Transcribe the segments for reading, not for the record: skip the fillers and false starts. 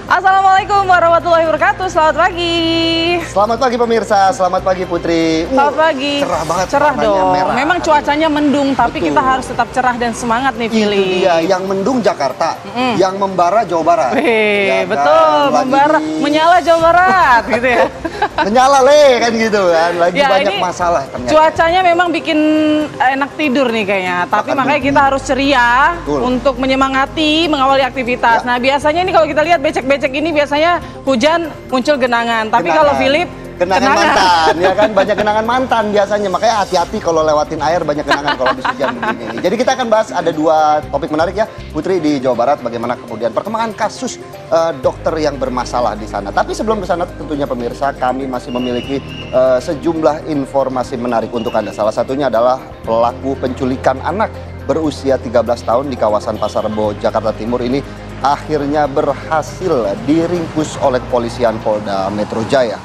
Assalamualaikum warahmatullahi wabarakatuh. Selamat pagi. Selamat pagi pemirsa, selamat pagi Putri. Selamat pagi. Cerah banget. Cerah dong. Merah. Memang cuacanya mendung, tapi Betul. kita harus tetap cerah dan semangat nih, Vili. Itu dia, yang mendung Jakarta, yang membara Jawa Barat. Wih, Ya betul, kan? membara, menyala Jawa Barat, gitu ya. Menyala kan gitu kan, lagi Ya, banyak ini masalah ternyata. Cuacanya memang bikin enak tidur nih kayaknya, tapi Bahkan makanya kita harus ceria Betul. untuk menyemangati mengawali aktivitas. Ya. Nah, biasanya ini kalau kita lihat becek-becek ini biasanya hujan muncul genangan, tapi kalau Philip Kenangan mantan, ya kan, banyak kenangan mantan biasanya. Makanya hati-hati kalau lewatin air, banyak kenangan kalau habis hujan begini. Jadi kita akan bahas ada dua topik menarik ya, Putri, di Jawa Barat. Bagaimana kemudian perkembangan kasus dokter yang bermasalah di sana. Tapi sebelum ke sana tentunya pemirsa, kami masih memiliki sejumlah informasi menarik untuk Anda. Salah satunya adalah pelaku penculikan anak berusia 13 tahun di kawasan Pasar Rebo, Jakarta Timur ini akhirnya berhasil diringkus oleh kepolisian Polda Metro Jaya.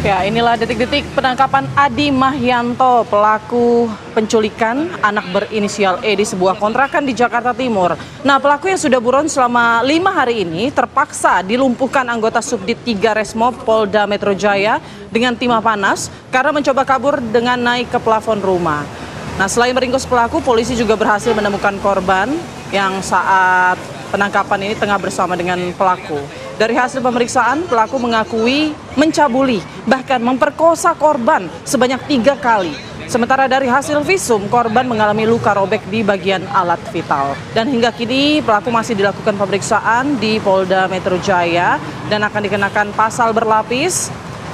Ya, inilah detik-detik penangkapan Adi Mahyanto, pelaku penculikan anak berinisial E di sebuah kontrakan di Jakarta Timur. Nah, pelaku yang sudah buron selama 5 hari ini terpaksa dilumpuhkan anggota Subdit 3 Resmob Polda Metro Jaya dengan timah panas karena mencoba kabur dengan naik ke plafon rumah. Nah, selain meringkus pelaku, polisi juga berhasil menemukan korban yang saat penangkapan ini tengah bersama dengan pelaku. Dari hasil pemeriksaan, pelaku mengakui mencabuli, bahkan memperkosa korban sebanyak 3 kali. Sementara dari hasil visum, korban mengalami luka robek di bagian alat vital. Dan hingga kini pelaku masih dilakukan pemeriksaan di Polda Metro Jaya dan akan dikenakan pasal berlapis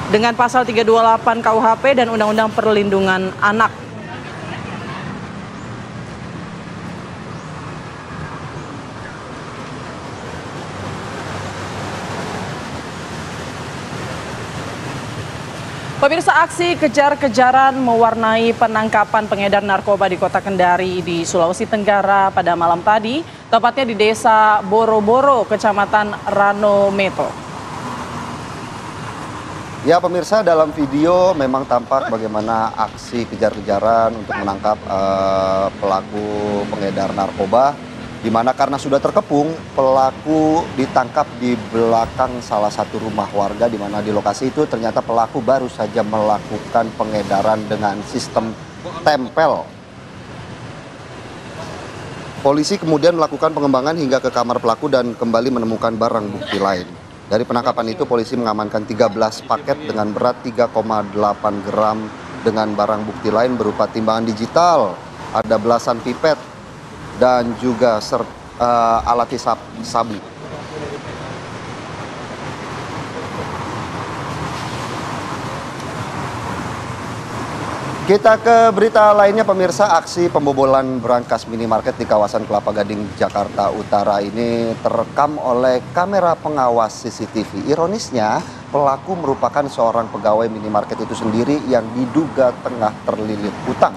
dengan pasal 328 KUHP dan Undang-Undang Perlindungan Anak. Pemirsa, aksi kejar-kejaran mewarnai penangkapan pengedar narkoba di Kota Kendari di Sulawesi Tenggara pada malam tadi, tepatnya di Desa Boro-Boro, Kecamatan Ranometo. Ya pemirsa, dalam video memang tampak bagaimana aksi kejar-kejaran untuk menangkap pelaku pengedar narkoba, di mana karena sudah terkepung, pelaku ditangkap di belakang salah satu rumah warga, di mana di lokasi itu ternyata pelaku baru saja melakukan pengedaran dengan sistem tempel. Polisi kemudian melakukan pengembangan hingga ke kamar pelaku dan kembali menemukan barang bukti lain. Dari penangkapan itu, polisi mengamankan 13 paket dengan berat 3,8 gram dengan barang bukti lain berupa timbangan digital, ada belasan pipet, dan juga alat hisap sabu. Kita ke berita lainnya pemirsa, aksi pembobolan brankas minimarket di kawasan Kelapa Gading, Jakarta Utara ini terekam oleh kamera pengawas CCTV. Ironisnya, pelaku merupakan seorang pegawai minimarket itu sendiri yang diduga tengah terlilit hutang.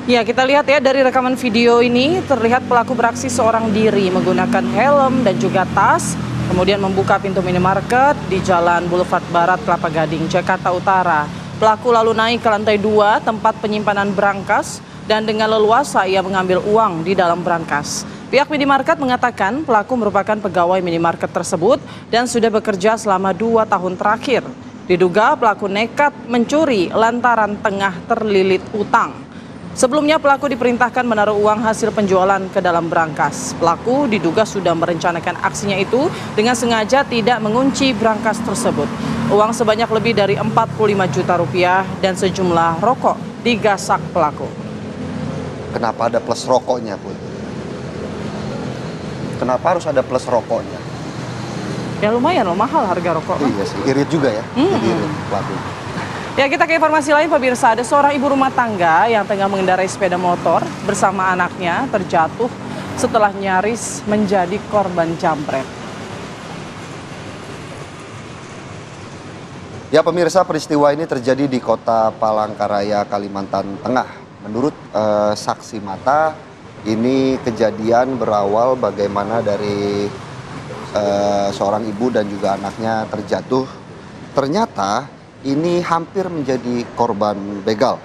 Ya, kita lihat ya dari rekaman video ini terlihat pelaku beraksi seorang diri menggunakan helm dan juga tas, kemudian membuka pintu minimarket di Jalan Boulevard Barat, Kelapa Gading, Jakarta Utara. Pelaku lalu naik ke lantai 2 tempat penyimpanan brankas dan dengan leluasa ia mengambil uang di dalam brankas. Pihak minimarket mengatakan pelaku merupakan pegawai minimarket tersebut dan sudah bekerja selama 2 tahun terakhir. Diduga pelaku nekat mencuri lantaran tengah terlilit utang. Sebelumnya pelaku diperintahkan menaruh uang hasil penjualan ke dalam brankas. Pelaku diduga sudah merencanakan aksinya itu dengan sengaja tidak mengunci brankas tersebut. Uang sebanyak lebih dari 45 juta rupiah dan sejumlah rokok digasak pelaku. Kenapa ada plus rokoknya, Put? Kenapa harus ada plus rokoknya? Ya lumayan loh, mahal harga rokok. Iya sih, irit juga ya. Irit pelaku. Ya, kita ke informasi lain pemirsa. Ada seorang ibu rumah tangga yang tengah mengendarai sepeda motor bersama anaknya terjatuh setelah nyaris menjadi korban jambret. Ya pemirsa, peristiwa ini terjadi di Kota Palangkaraya, Kalimantan Tengah. Menurut saksi mata, ini kejadian berawal bagaimana dari seorang ibu dan juga anaknya terjatuh. Ternyata ini hampir menjadi korban begal.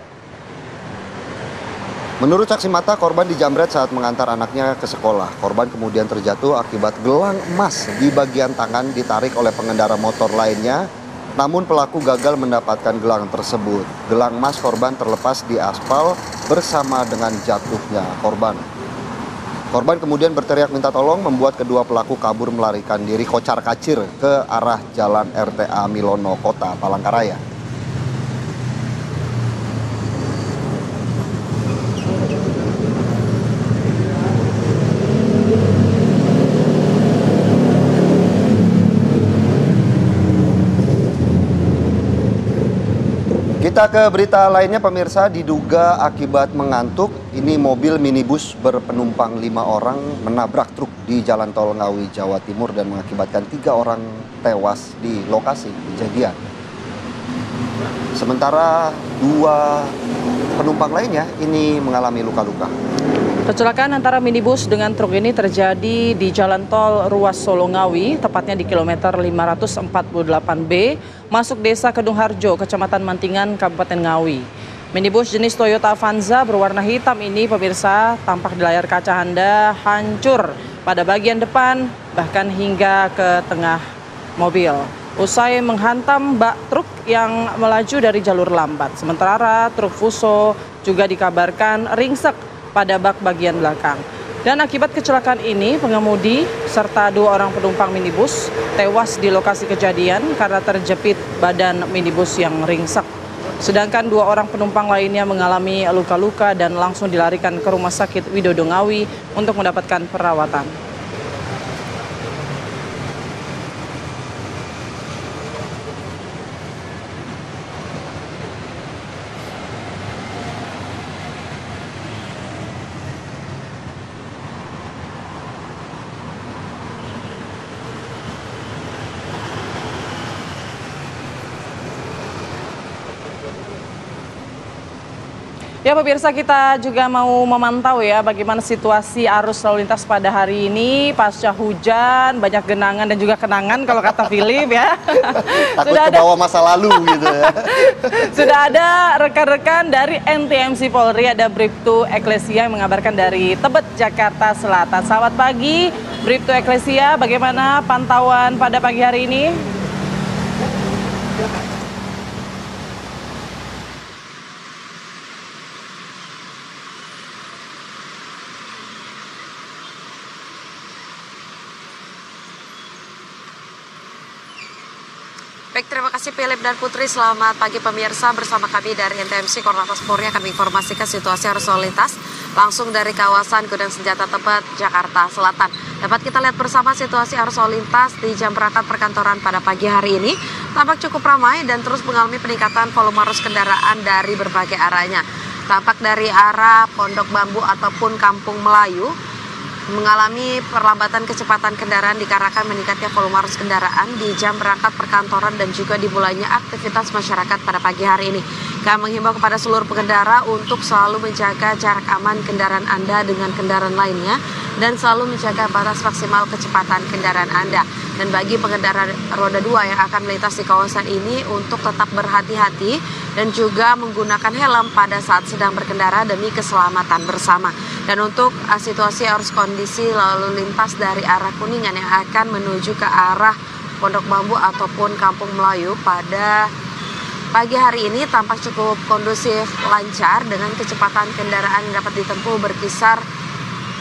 Menurut saksi mata, korban dijamret saat mengantar anaknya ke sekolah. Korban kemudian terjatuh akibat gelang emas di bagian tangan ditarik oleh pengendara motor lainnya. Namun pelaku gagal mendapatkan gelang tersebut. Gelang emas korban terlepas di aspal bersama dengan jatuhnya korban. Korban kemudian berteriak minta tolong, membuat kedua pelaku kabur melarikan diri kocar-kacir ke arah Jalan RTA Milono, Kota Palangkaraya. Kita ke berita lainnya, pemirsa. Diduga akibat mengantuk, ini mobil minibus berpenumpang 5 orang menabrak truk di Jalan Tol Ngawi, Jawa Timur dan mengakibatkan 3 orang tewas di lokasi kejadian. Sementara 2 penumpang lainnya ini mengalami luka-luka. Kecelakaan antara minibus dengan truk ini terjadi di Jalan Tol Ruas Solo Ngawi, tepatnya di kilometer 548B, masuk Desa Kedung Harjo, Kecamatan Mantingan, Kabupaten Ngawi. Minibus jenis Toyota Avanza berwarna hitam ini, pemirsa, tampak di layar kaca Anda hancur pada bagian depan, bahkan hingga ke tengah mobil. Usai menghantam bak truk yang melaju dari jalur lambat. Sementara truk Fuso juga dikabarkan ringsek pada bak bagian belakang. Dan akibat kecelakaan ini, pengemudi serta 2 orang penumpang minibus tewas di lokasi kejadian karena terjepit badan minibus yang ringsek. Sedangkan 2 orang penumpang lainnya mengalami luka-luka dan langsung dilarikan ke Rumah Sakit Widodo Ngawi untuk mendapatkan perawatan. Ya pemirsa, kita juga mau memantau ya bagaimana situasi arus lalu lintas pada hari ini pasca hujan, banyak genangan dan juga kenangan kalau kata Philip ya. Takut ke bawah masa lalu gitu ya. Sudah ada rekan-rekan dari NTMC Polri, ada Bribtu Eklesia yang mengabarkan dari Tebet, Jakarta Selatan. Selamat pagi Bribtu Eklesia, bagaimana pantauan pada pagi hari ini? Baik, terima kasih Philip dan Putri. Selamat pagi pemirsa, bersama kami dari NTMC Korlantas Polri akan menginformasikan situasi arus lalu lintas langsung dari kawasan Gudang Senjata Tebet, Jakarta Selatan. Dapat kita lihat bersama situasi arus lalu lintas di jam berangkat perkantoran pada pagi hari ini tampak cukup ramai dan terus mengalami peningkatan volume arus kendaraan dari berbagai arahnya. Tampak dari arah Pondok Bambu ataupun Kampung Melayu mengalami perlambatan kecepatan kendaraan dikarenakan meningkatnya volume arus kendaraan di jam berangkat perkantoran dan juga dimulainya aktivitas masyarakat pada pagi hari ini. Kami menghimbau kepada seluruh pengendara untuk selalu menjaga jarak aman kendaraan Anda dengan kendaraan lainnya dan selalu menjaga batas maksimal kecepatan kendaraan Anda. Dan bagi pengendara roda 2 yang akan melintas di kawasan ini untuk tetap berhati-hati dan juga menggunakan helm pada saat sedang berkendara demi keselamatan bersama. Dan untuk situasi arus kondisi lalu lintas dari arah Kuningan yang akan menuju ke arah Pondok Bambu ataupun Kampung Melayu pada pagi hari ini tampak cukup kondusif, lancar dengan kecepatan kendaraan yang dapat ditempuh berkisar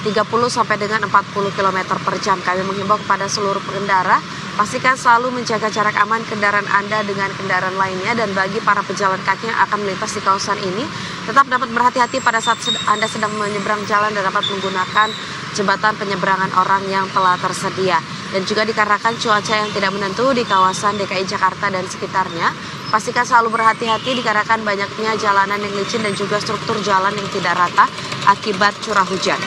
30 sampai dengan 40 km per jam. Kami menghimbau kepada seluruh pengendara, pastikan selalu menjaga jarak aman kendaraan Anda dengan kendaraan lainnya. Dan bagi para pejalan kaki yang akan melintas di kawasan ini, tetap dapat berhati-hati pada saat Anda sedang menyeberang jalan dan dapat menggunakan jembatan penyeberangan orang yang telah tersedia. Dan juga dikarenakan cuaca yang tidak menentu di kawasan DKI Jakarta dan sekitarnya, pastikan selalu berhati-hati dikarenakan banyaknya jalanan yang licin dan juga struktur jalan yang tidak rata akibat curah hujan.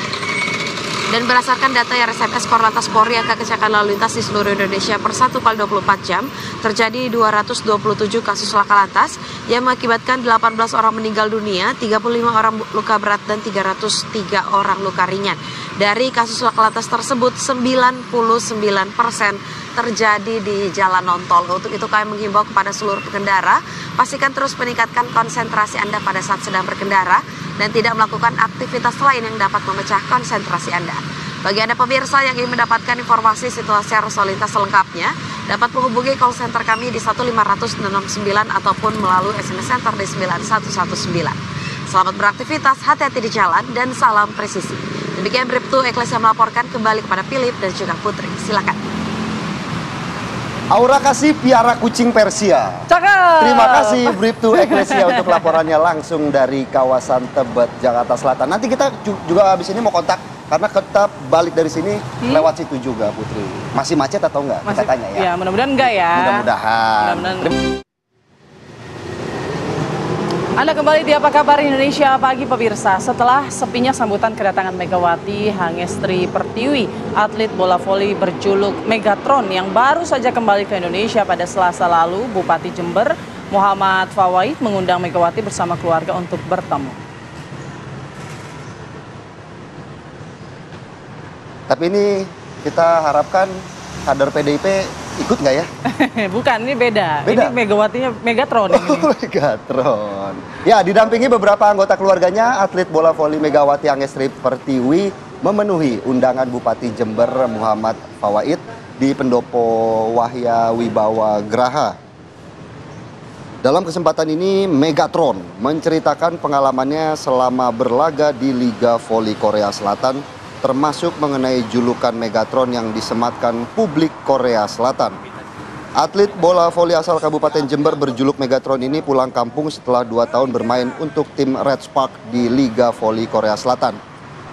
Dan berdasarkan data yang RSMS Korlantas Polri, angka kecelakaan lalu lintas di seluruh Indonesia per 1 kali 24 jam terjadi 227 kasus laka lantas yang mengakibatkan 18 orang meninggal dunia, 35 orang luka berat dan 303 orang luka ringan. Dari kasus laka lantas tersebut 99% terjadi di jalan non-tol. Untuk itu kami menghimbau kepada seluruh pengendara, pastikan terus meningkatkan konsentrasi Anda pada saat sedang berkendara dan tidak melakukan aktivitas lain yang dapat memecah konsentrasi Anda. Bagi Anda pemirsa yang ingin mendapatkan informasi situasi arus lalu lintas selengkapnya, dapat menghubungi call center kami di 1569 ataupun melalui SMS Center di 9119. Selamat beraktivitas, hati-hati di jalan, dan salam presisi. Demikian Bribtu Eklesia melaporkan, kembali kepada Philip dan juga Putri. Silakan. Aura kasih piara kucing Persia. Cakep. Terima kasih Bribtu Eklesia untuk laporannya langsung dari kawasan Tebet, Jakarta Selatan. Nanti kita juga habis ini mau kontak karena kita balik dari sini lewat situ juga, Putri. Masih macet atau enggak? Kita tanya ya. Ya, mudah-mudahan enggak ya. Mudah-mudahan. Anda kembali di Apa Kabar Indonesia Pagi pemirsa. Setelah sepinya sambutan kedatangan Megawati Hangestri Pertiwi, atlet bola voli berjuluk Megatron yang baru saja kembali ke Indonesia pada Selasa lalu, Bupati Jember Muhammad Fawaid mengundang Megawati bersama keluarga untuk bertemu. Tapi ini kita harapkan kader PDIP ikut nggak ya? Bukan, ini beda. Beda? Ini Megawatinya Megatron ini. Megatron. Ya, didampingi beberapa anggota keluarganya, atlet bola voli Megawati Hangestri Pertiwi memenuhi undangan Bupati Jember Muhammad Fawaid di Pendopo Wahya Wibawa Graha. Dalam kesempatan ini, Megatron menceritakan pengalamannya selama berlaga di Liga Voli Korea Selatan, termasuk mengenai julukan Megatron yang disematkan publik Korea Selatan. Atlet bola voli asal Kabupaten Jember berjuluk Megatron ini pulang kampung setelah 2 tahun bermain untuk tim Red Spark di Liga Voli Korea Selatan.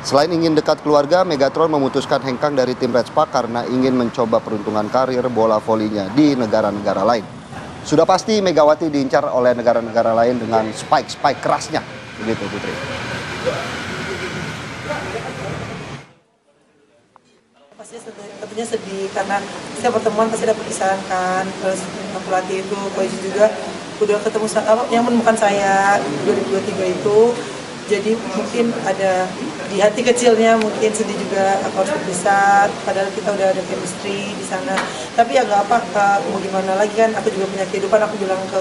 Selain ingin dekat keluarga, Megatron memutuskan hengkang dari tim Red Spark karena ingin mencoba peruntungan karir bola volinya di negara-negara lain. Sudah pasti Megawati diincar oleh negara-negara lain dengan spike-spike kerasnya. Begitu, Putri. Tentunya sedih karena setiap pertemuan pasti ada perpisahan kan. Terus pelatih itu, coach juga udah ketemu yang menemukan saya 2023 itu. Jadi mungkin ada di hati kecilnya mungkin sedih juga, aku harus berpisah. Padahal kita udah ada chemistry di sana. Tapi ya nggak apa, mau gimana lagi kan? Aku juga punya kehidupan. Aku bilang ke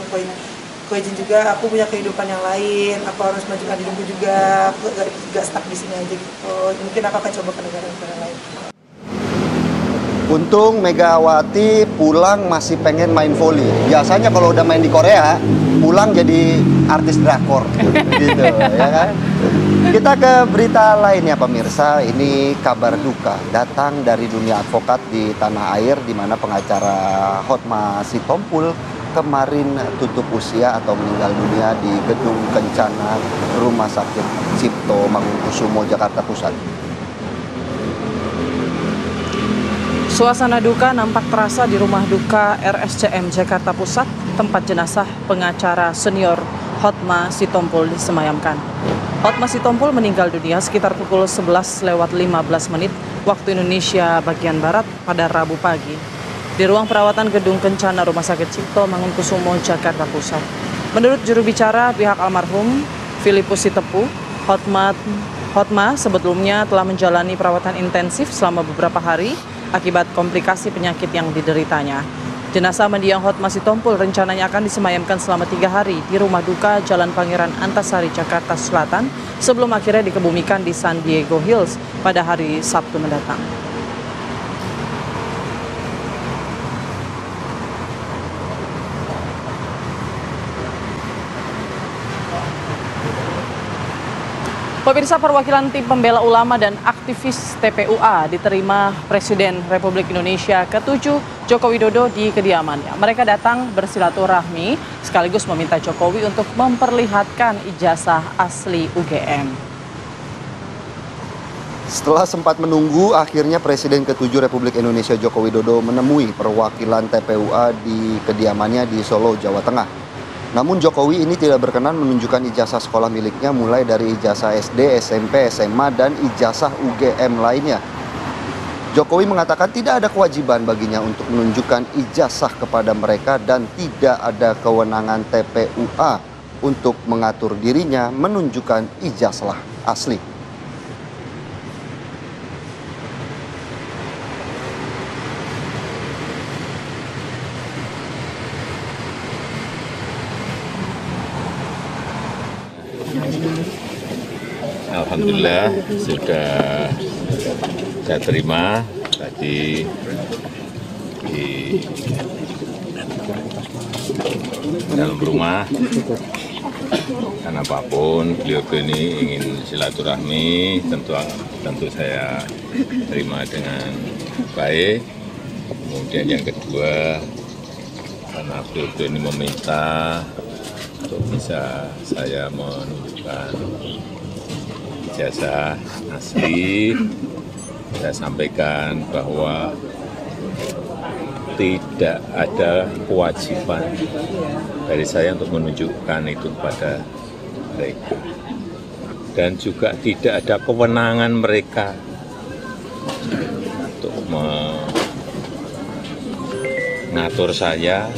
coach juga, aku punya kehidupan yang lain. Aku harus majukan hidupku juga. Aku gak stuck di sini aja gitu. Mungkin aku akan coba ke negara-negara lain. Untung Megawati pulang masih pengen main voli. Biasanya kalau udah main di Korea, pulang jadi artis drakor, gitu, ya kan? Kita ke berita lain ya pemirsa. Ini kabar duka datang dari dunia advokat di tanah air, di mana pengacara Hotma Sitompul kemarin tutup usia atau meninggal dunia di Gedung Kencana Rumah Sakit Cipto Mangunkusumo, Jakarta Pusat. Suasana duka nampak terasa di rumah duka RSCM Jakarta Pusat, tempat jenazah pengacara senior Hotma Sitompul disemayamkan. Hotma Sitompul meninggal dunia sekitar pukul 11:15 waktu Indonesia bagian Barat pada Rabu pagi di ruang perawatan Gedung Kencana Rumah Sakit Cipto Mangunkusumo, Jakarta Pusat. Menurut juru bicara pihak almarhum, Filipus Sitepu, Hotma sebelumnya telah menjalani perawatan intensif selama beberapa hari akibat komplikasi penyakit yang dideritanya. Jenazah mendiang Hotma Sitompul rencananya akan disemayamkan selama 3 hari di rumah duka Jalan Pangeran Antasari, Jakarta Selatan, sebelum akhirnya dikebumikan di San Diego Hills pada hari Sabtu mendatang. Pemirsa, perwakilan tim pembela ulama dan aktivis TPUA diterima Presiden Republik Indonesia ke-7 Joko Widodo di kediamannya. Mereka datang bersilaturahmi sekaligus meminta Jokowi untuk memperlihatkan ijazah asli UGM. Setelah sempat menunggu, akhirnya Presiden ke-7 Republik Indonesia Joko Widodo menemui perwakilan TPUA di kediamannya di Solo, Jawa Tengah. Namun Jokowi ini tidak berkenan menunjukkan ijazah sekolah miliknya, mulai dari ijazah SD, SMP, SMA, dan ijazah UGM lainnya. Jokowi mengatakan tidak ada kewajiban baginya untuk menunjukkan ijazah kepada mereka dan tidak ada kewenangan TPUA untuk mengatur dirinya menunjukkan ijazah asli. Alhamdulillah sudah saya terima tadi di dalam rumah. Karena apapun beliau ini ingin silaturahmi, tentu saya terima dengan baik. Kemudian yang kedua, karena beliau ini meminta untuk bisa saya menunjukkan ijazah asli, saya sampaikan bahwa tidak ada kewajiban dari saya untuk menunjukkan itu kepada mereka. Dan juga tidak ada kewenangan mereka untuk mengatur saya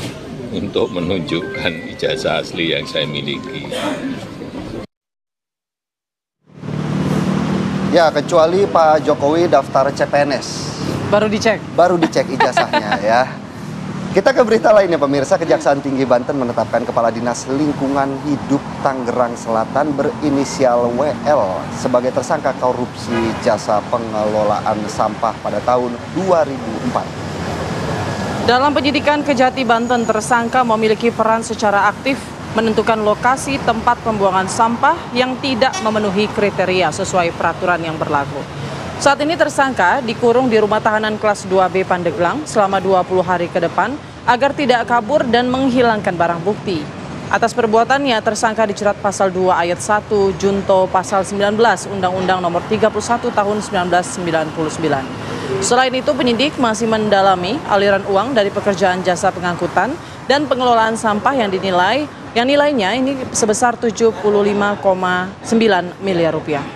untuk menunjukkan ijazah asli yang saya miliki. Ya, kecuali Pak Jokowi daftar CPNS. Baru dicek. Baru dicek ijazahnya ya. Kita ke berita lainnya pemirsa, Kejaksaan Tinggi Banten menetapkan Kepala Dinas Lingkungan Hidup Tangerang Selatan berinisial WL sebagai tersangka korupsi jasa pengelolaan sampah pada tahun 2004. Dalam penyidikan Kejati Banten, tersangka memiliki peran secara aktif menentukan lokasi tempat pembuangan sampah yang tidak memenuhi kriteria sesuai peraturan yang berlaku. Saat ini tersangka dikurung di rumah tahanan kelas 2B Pandeglang selama 20 hari ke depan agar tidak kabur dan menghilangkan barang bukti. Atas perbuatannya, tersangka dijerat pasal 2 ayat 1 Junto pasal 19 Undang-Undang Nomor 31 Tahun 1999. Selain itu, penyidik masih mendalami aliran uang dari pekerjaan jasa pengangkutan dan pengelolaan sampah yang nilainya ini sebesar 75,9 miliar rupiah.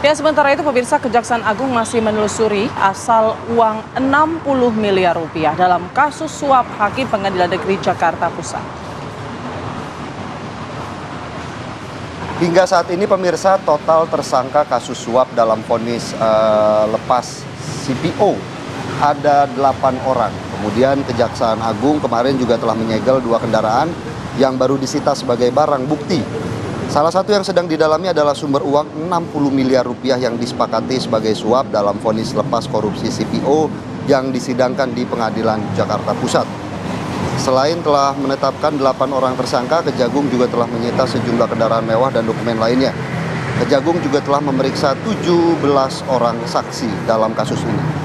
Ya, sementara itu pemirsa, Kejaksaan Agung masih menelusuri asal uang 60 miliar rupiah dalam kasus suap Hakim Pengadilan Negeri Jakarta Pusat. Hingga saat ini pemirsa, total tersangka kasus suap dalam vonis lepas CPO ada 8 orang. Kemudian Kejaksaan Agung kemarin juga telah menyegel 2 kendaraan yang baru disita sebagai barang bukti. Salah satu yang sedang didalami adalah sumber uang 60 miliar rupiah yang disepakati sebagai suap dalam vonis lepas korupsi CPO yang disidangkan di Pengadilan Jakarta Pusat. Selain telah menetapkan 8 orang tersangka, Kejagung juga telah menyita sejumlah kendaraan mewah dan dokumen lainnya. Kejagung juga telah memeriksa 17 orang saksi dalam kasus ini.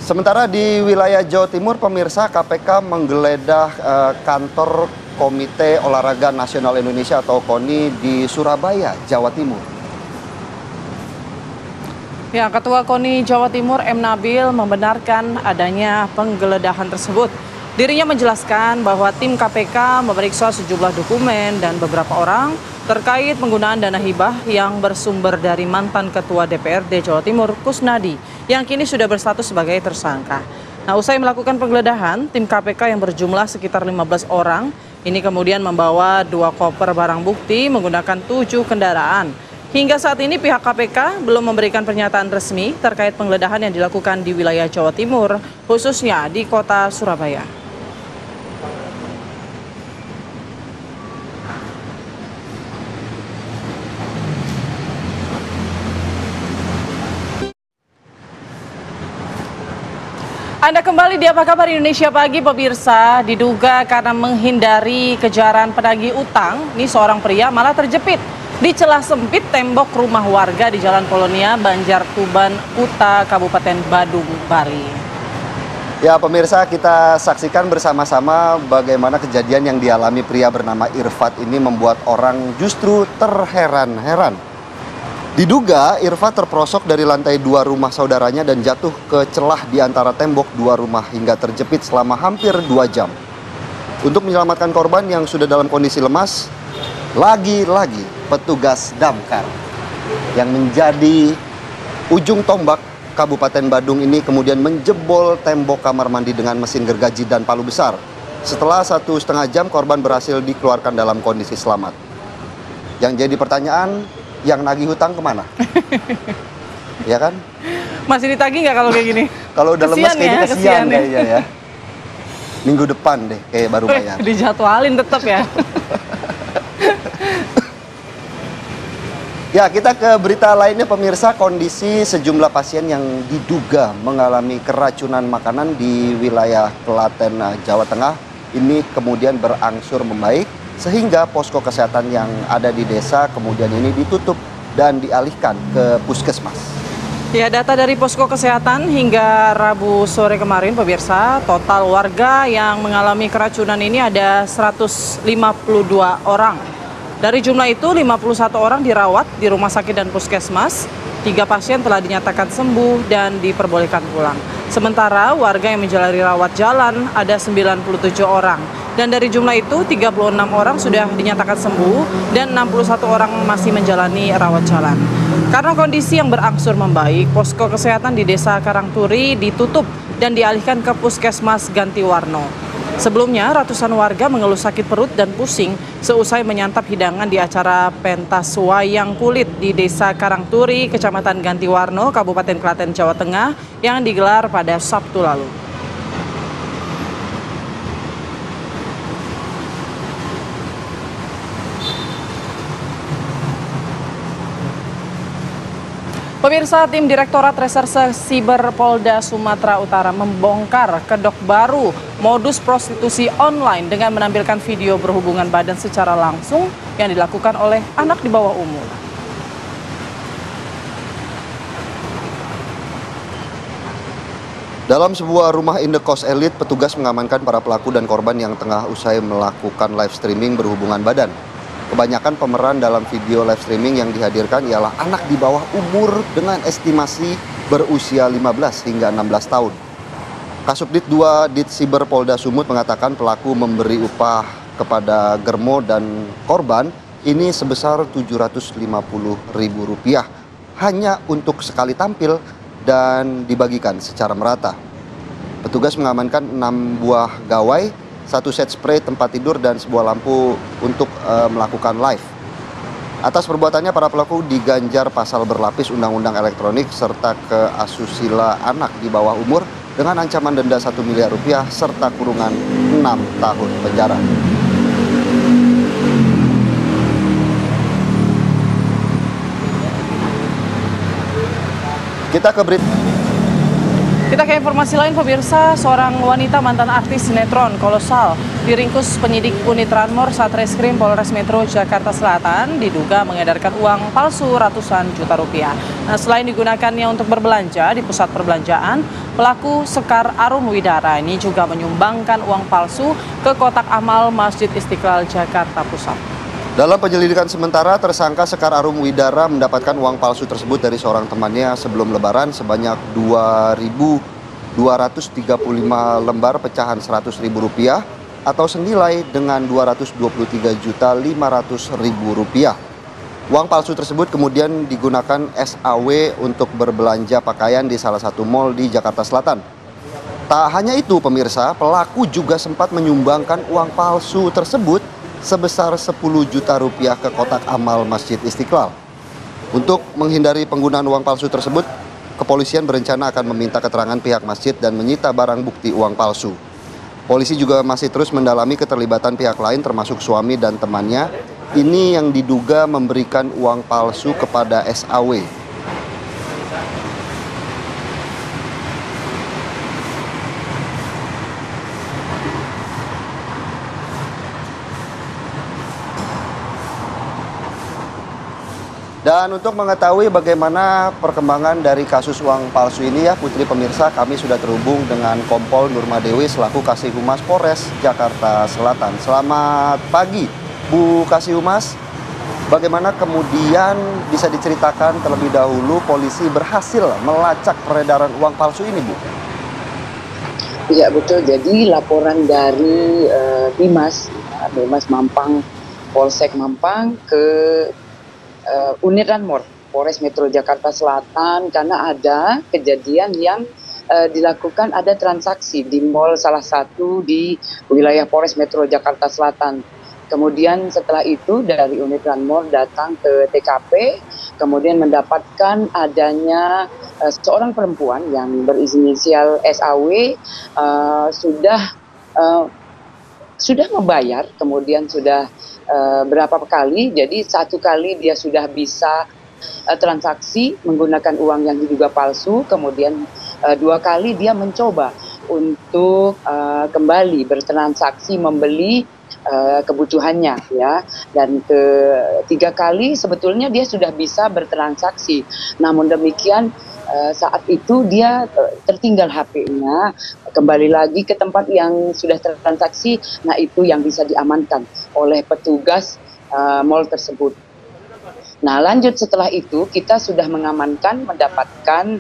Sementara di wilayah Jawa Timur, pemirsa, KPK menggeledah kantor Komite Olahraga Nasional Indonesia atau KONI di Surabaya, Jawa Timur. Ya, Ketua KONI Jawa Timur M. Nabil membenarkan adanya penggeledahan tersebut. Dirinya menjelaskan bahwa tim KPK memeriksa sejumlah dokumen dan beberapa orang terkait penggunaan dana hibah yang bersumber dari mantan Ketua DPRD Jawa Timur, Kusnadi, yang kini sudah berstatus sebagai tersangka. Nah, usai melakukan penggeledahan, tim KPK yang berjumlah sekitar 15 orang, ini kemudian membawa 2 koper barang bukti menggunakan 7 kendaraan. Hingga saat ini pihak KPK belum memberikan pernyataan resmi terkait penggeledahan yang dilakukan di wilayah Jawa Timur, khususnya di kota Surabaya. Anda kembali di Apa Kabar Indonesia Pagi, pemirsa. Diduga karena menghindari kejaran penagih utang, ini seorang pria malah terjepit di celah sempit tembok rumah warga di Jalan Polonia, Banjartuban, Kuta, Kabupaten Badung, Bali. Ya pemirsa, kita saksikan bersama-sama bagaimana kejadian yang dialami pria bernama Irfat ini membuat orang justru terheran-heran. Diduga Irfat terperosok dari lantai 2 rumah saudaranya dan jatuh ke celah di antara tembok 2 rumah hingga terjepit selama hampir 2 jam. Untuk menyelamatkan korban yang sudah dalam kondisi lemas, lagi-lagi petugas damkar yang menjadi ujung tombak Kabupaten Badung ini kemudian menjebol tembok kamar mandi dengan mesin gergaji dan palu besar. Setelah 1,5 jam, korban berhasil dikeluarkan dalam kondisi selamat. Yang jadi pertanyaan, yang nagih hutang kemana? Ya kan? Masih ditagih nggak kalau kayak gini? Kalau udah lemes kayaknya kesian ya. kayaknya ya. Minggu depan deh kayak baru bayar. Dijadwalin tetap ya. Ya, kita ke berita lainnya pemirsa. Kondisi sejumlah pasien yang diduga mengalami keracunan makanan di wilayah Klaten, Jawa Tengah ini kemudian berangsur membaik sehingga posko kesehatan yang ada di desa kemudian ini ditutup dan dialihkan ke puskesmas. Ya, data dari posko kesehatan hingga Rabu sore kemarin pemirsa, total warga yang mengalami keracunan ini ada 152 orang. Dari jumlah itu, 51 orang dirawat di rumah sakit dan puskesmas, 3 pasien telah dinyatakan sembuh dan diperbolehkan pulang. Sementara warga yang menjalani rawat jalan ada 97 orang. Dan dari jumlah itu, 36 orang sudah dinyatakan sembuh dan 61 orang masih menjalani rawat jalan. Karena kondisi yang berangsur membaik, posko kesehatan di Desa Karangturi ditutup dan dialihkan ke Puskesmas Gantiwarno. Sebelumnya, ratusan warga mengeluh sakit perut dan pusing seusai menyantap hidangan di acara pentas wayang kulit di Desa Karangturi, Kecamatan Gantiwarno, Kabupaten Klaten, Jawa Tengah yang digelar pada Sabtu lalu. Pemirsa, tim Direktorat Reserse Siber Polda Sumatera Utara membongkar kedok baru modus prostitusi online dengan menampilkan video berhubungan badan secara langsung yang dilakukan oleh anak di bawah umur. Dalam sebuah rumah indekos elit, petugas mengamankan para pelaku dan korban yang tengah usai melakukan live streaming berhubungan badan. Kebanyakan pemeran dalam video live streaming yang dihadirkan ialah anak di bawah umur dengan estimasi berusia 15 hingga 16 tahun. Kasubdit 2 Ditsiber Polda Sumut mengatakan pelaku memberi upah kepada Germo dan korban ini sebesar Rp750.000 hanya untuk sekali tampil dan dibagikan secara merata. Petugas mengamankan 6 buah gawai, 1 set spray tempat tidur dan sebuah lampu untuk melakukan live. Atas perbuatannya para pelaku diganjar pasal berlapis Undang-Undang Elektronik serta keasusila anak di bawah umur dengan ancaman denda Rp1 miliar serta kurungan 6 tahun penjara. Kita ke informasi lain pemirsa, seorang wanita mantan artis sinetron kolosal diringkus penyidik unit Ranmor Satreskrim Polres Metro Jakarta Selatan diduga mengedarkan uang palsu ratusan juta rupiah. Nah, selain digunakannya untuk berbelanja di pusat perbelanjaan, pelaku Sekar Arum Widara ini juga menyumbangkan uang palsu ke kotak amal Masjid Istiqlal Jakarta Pusat. Dalam penyelidikan sementara, tersangka Sekar Arum Widara mendapatkan uang palsu tersebut dari seorang temannya sebelum Lebaran sebanyak 2.235 lembar pecahan Rp100.000 atau senilai dengan Rp223.500.000. Uang palsu tersebut kemudian digunakan SAW untuk berbelanja pakaian di salah satu mal di Jakarta Selatan. Tak hanya itu pemirsa, pelaku juga sempat menyumbangkan uang palsu tersebut sebesar Rp10 juta ke kotak amal Masjid Istiqlal. Untuk menghindari penggunaan uang palsu tersebut, kepolisian berencana akan meminta keterangan pihak masjid dan menyita barang bukti uang palsu. Polisi juga masih terus mendalami keterlibatan pihak lain termasuk suami dan temannya. Ini yang diduga memberikan uang palsu kepada SAW. Dan untuk mengetahui bagaimana perkembangan dari kasus uang palsu ini ya Putri pemirsa, kami sudah terhubung dengan Kompol Nurma Dewi selaku Kasih Humas Polres Jakarta Selatan. Selamat pagi Bu Kasih Humas, bagaimana kemudian bisa diceritakan terlebih dahulu polisi berhasil melacak peredaran uang palsu ini Bu? Iya betul, jadi laporan dari Bimas Mampang, Polsek Mampang ke unit Ranmor Polres Metro Jakarta Selatan karena ada kejadian yang dilakukan ada transaksi di mal salah satu di wilayah Polres Metro Jakarta Selatan. Kemudian setelah itu dari unit Ranmor datang ke TKP, kemudian mendapatkan adanya seorang perempuan yang berinisial SAW sudah membayar, kemudian sudah berapa kali, jadi satu kali dia sudah bisa transaksi menggunakan uang yang diduga palsu, kemudian 2 kali dia mencoba untuk kembali bertransaksi membeli kebutuhannya ya, dan ketiga kali sebetulnya dia sudah bisa bertransaksi, namun demikian saat itu dia tertinggal HP-nya, kembali lagi ke tempat yang sudah tertransaksi. Nah, itu yang bisa diamankan oleh petugas mal tersebut. Nah, lanjut setelah itu kita sudah mengamankan, mendapatkan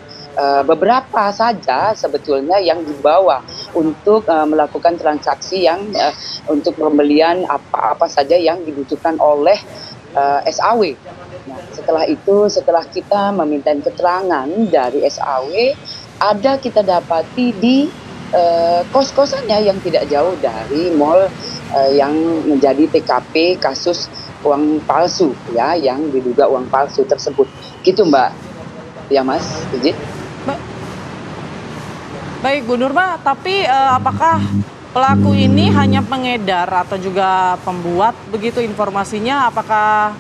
beberapa saja sebetulnya yang dibawa untuk melakukan transaksi yang untuk pembelian apa-apa saja yang dibutuhkan oleh SAW. Nah, setelah itu, setelah kita meminta keterangan dari SAW, ada kita dapati di kos-kosannya yang tidak jauh dari mal yang menjadi TKP kasus uang palsu ya, yang diduga uang palsu tersebut. Gitu Mbak. Ya Mas, izin. Baik Bu Nurma, tapi apakah pelaku ini hanya pengedar atau juga pembuat begitu informasinya? Apakah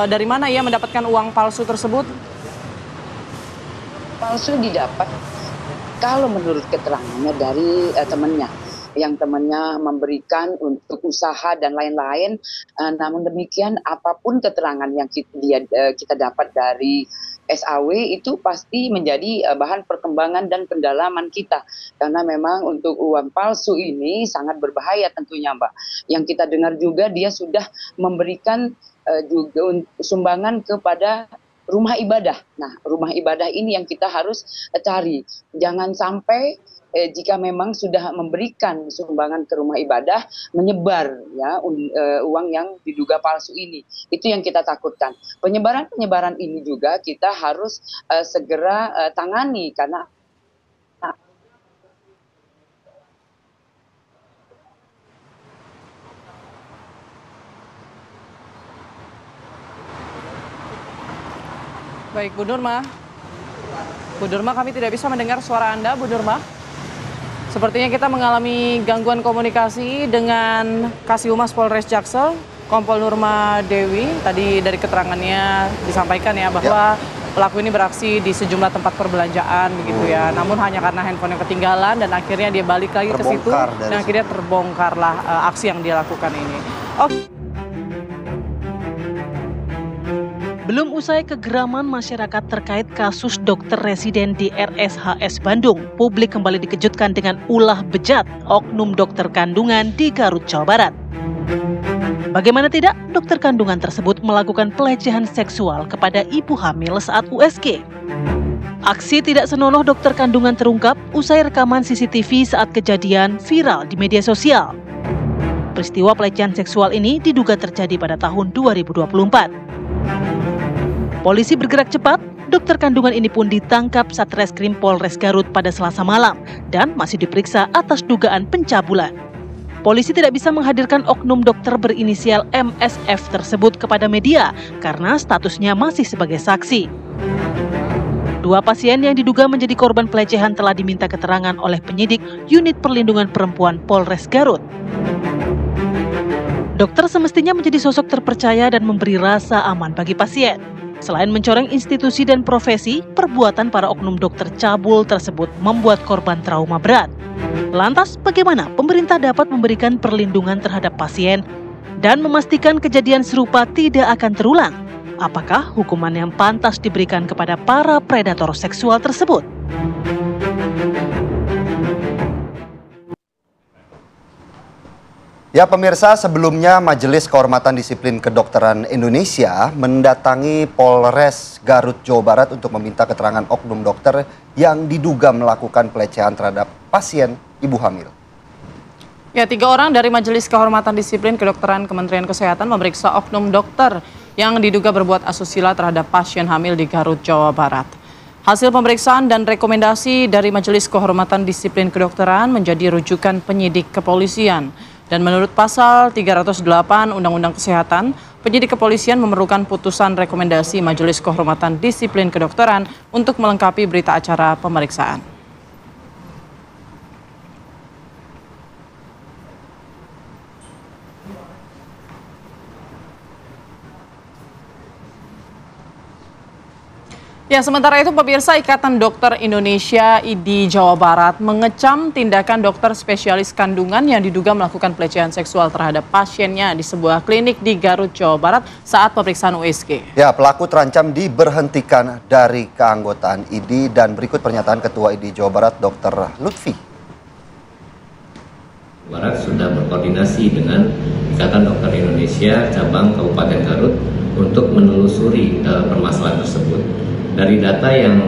dari mana ia mendapatkan uang palsu tersebut? Palsu didapat kalau menurut keterangannya dari temannya, yang temannya memberikan untuk usaha dan lain-lain. Namun demikian apapun keterangan yang kita dapat dari SAW itu pasti menjadi bahan perkembangan dan pendalaman kita, karena memang untuk uang palsu ini sangat berbahaya tentunya Mbak. Yang kita dengar juga dia sudah memberikan juga sumbangan kepada rumah ibadah. Nah, rumah ibadah ini yang kita harus cari. Jangan sampai jika memang sudah memberikan sumbangan ke rumah ibadah, menyebar ya uang yang diduga palsu ini. Itu yang kita takutkan. Penyebaran ini juga kita harus segera tangani, karena Baik Bu Nurma. Bu Nurma, kami tidak bisa mendengar suara Anda, Bu Nurma. Sepertinya kita mengalami gangguan komunikasi dengan Kasih-Humas Polres Jaksel, Kompol Nurma Dewi. Tadi dari keterangannya disampaikan ya bahwa pelaku ini beraksi di sejumlah tempat perbelanjaan begitu ya. Namun hanya karena handphone yang ketinggalan dan akhirnya dia balik lagi ke situ dan akhirnya terbongkarlah aksi yang dia lakukan ini. Oke. Belum usai kegeraman masyarakat terkait kasus dokter residen di RSHS Bandung, publik kembali dikejutkan dengan ulah bejat oknum dokter kandungan di Garut, Jawa Barat. Bagaimana tidak, dokter kandungan tersebut melakukan pelecehan seksual kepada ibu hamil saat USG. Aksi tidak senonoh dokter kandungan terungkap usai rekaman CCTV saat kejadian viral di media sosial. Peristiwa pelecehan seksual ini diduga terjadi pada tahun 2024. Polisi bergerak cepat, dokter kandungan ini pun ditangkap Satreskrim Polres Garut pada Selasa malam dan masih diperiksa atas dugaan pencabulan. Polisi tidak bisa menghadirkan oknum dokter berinisial MSF tersebut kepada media karena statusnya masih sebagai saksi. 2 pasien yang diduga menjadi korban pelecehan telah diminta keterangan oleh penyidik Unit Perlindungan Perempuan Polres Garut. Dokter semestinya menjadi sosok terpercaya dan memberi rasa aman bagi pasien. Selain mencoreng institusi dan profesi, perbuatan para oknum dokter cabul tersebut membuat korban trauma berat. Lantas, bagaimana pemerintah dapat memberikan perlindungan terhadap pasien dan memastikan kejadian serupa tidak akan terulang? Apakah hukuman yang pantas diberikan kepada para predator seksual tersebut? Ya pemirsa, sebelumnya Majelis Kehormatan Disiplin Kedokteran Indonesia mendatangi Polres Garut, Jawa Barat untuk meminta keterangan oknum dokter yang diduga melakukan pelecehan terhadap pasien ibu hamil. Ya, 3 orang dari Majelis Kehormatan Disiplin Kedokteran Kementerian Kesehatan memeriksa oknum dokter yang diduga berbuat asusila terhadap pasien hamil di Garut, Jawa Barat. Hasil pemeriksaan dan rekomendasi dari Majelis Kehormatan Disiplin Kedokteran menjadi rujukan penyidik kepolisian. Dan menurut pasal 308 Undang-Undang Kesehatan, penyidik kepolisian memerlukan putusan rekomendasi Majelis Kehormatan Disiplin Kedokteran untuk melengkapi berita acara pemeriksaan. Ya, sementara itu pemirsa, Ikatan Dokter Indonesia IDI Jawa Barat mengecam tindakan dokter spesialis kandungan yang diduga melakukan pelecehan seksual terhadap pasiennya di sebuah klinik di Garut, Jawa Barat saat pemeriksaan USG. Ya, pelaku terancam diberhentikan dari keanggotaan IDI dan berikut pernyataan Ketua IDI Jawa Barat, Dr. Lutfi. Barat sudah berkoordinasi dengan Ikatan Dokter Indonesia cabang Kabupaten Garut untuk menelusuri permasalahan tersebut. Dari data yang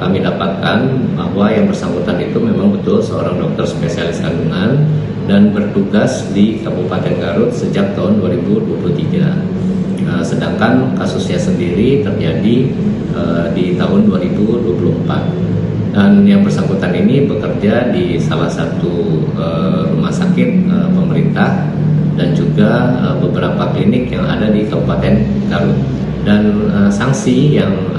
kami dapatkan bahwa yang bersangkutan itu memang betul seorang dokter spesialis kandungan dan bertugas di Kabupaten Garut sejak tahun 2023. Sedangkan kasusnya sendiri terjadi di tahun 2024. Dan yang bersangkutan ini bekerja di salah satu rumah sakit pemerintah dan juga beberapa klinik yang ada di Kabupaten Garut. Dan sanksi yang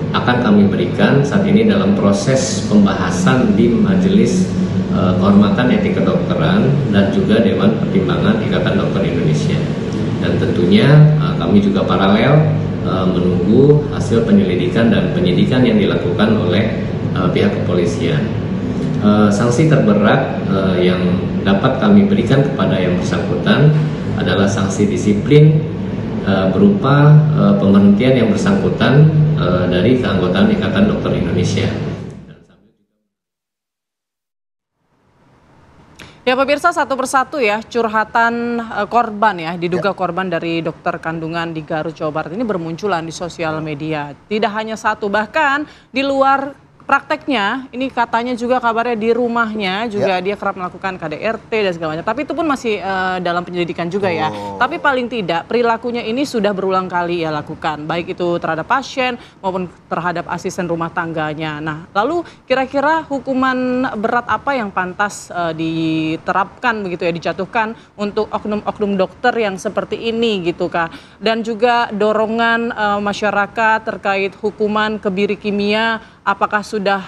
akan kami berikan saat ini dalam proses pembahasan di Majelis Kehormatan Etik Kedokteran dan juga Dewan Pertimbangan Ikatan Dokter Indonesia. Dan tentunya kami juga paralel menunggu hasil penyelidikan dan penyidikan yang dilakukan oleh pihak kepolisian. Sanksi terberat yang dapat kami berikan kepada yang bersangkutan adalah sanksi disiplin berupa pemberhentian yang bersangkutan dari keanggotaan Ikatan Dokter Indonesia. Ya pemirsa, satu persatu ya curhatan korban ya, diduga korban dari dokter kandungan di Garut, Jawa Barat ini bermunculan di sosial media. Tidak hanya satu, bahkan di luar prakteknya, ini katanya juga kabarnya di rumahnya juga dia kerap melakukan KDRT dan segala macam. Tapi itu pun masih dalam penyelidikan juga ya. Tapi paling tidak perilakunya ini sudah berulang kali ia lakukan. Baik itu terhadap pasien maupun terhadap asisten rumah tangganya. Nah lalu kira-kira hukuman berat apa yang pantas diterapkan begitu ya, dijatuhkan untuk oknum-oknum dokter yang seperti ini gitu Kak. Dan juga dorongan masyarakat terkait hukuman kebiri kimia, apakah sudah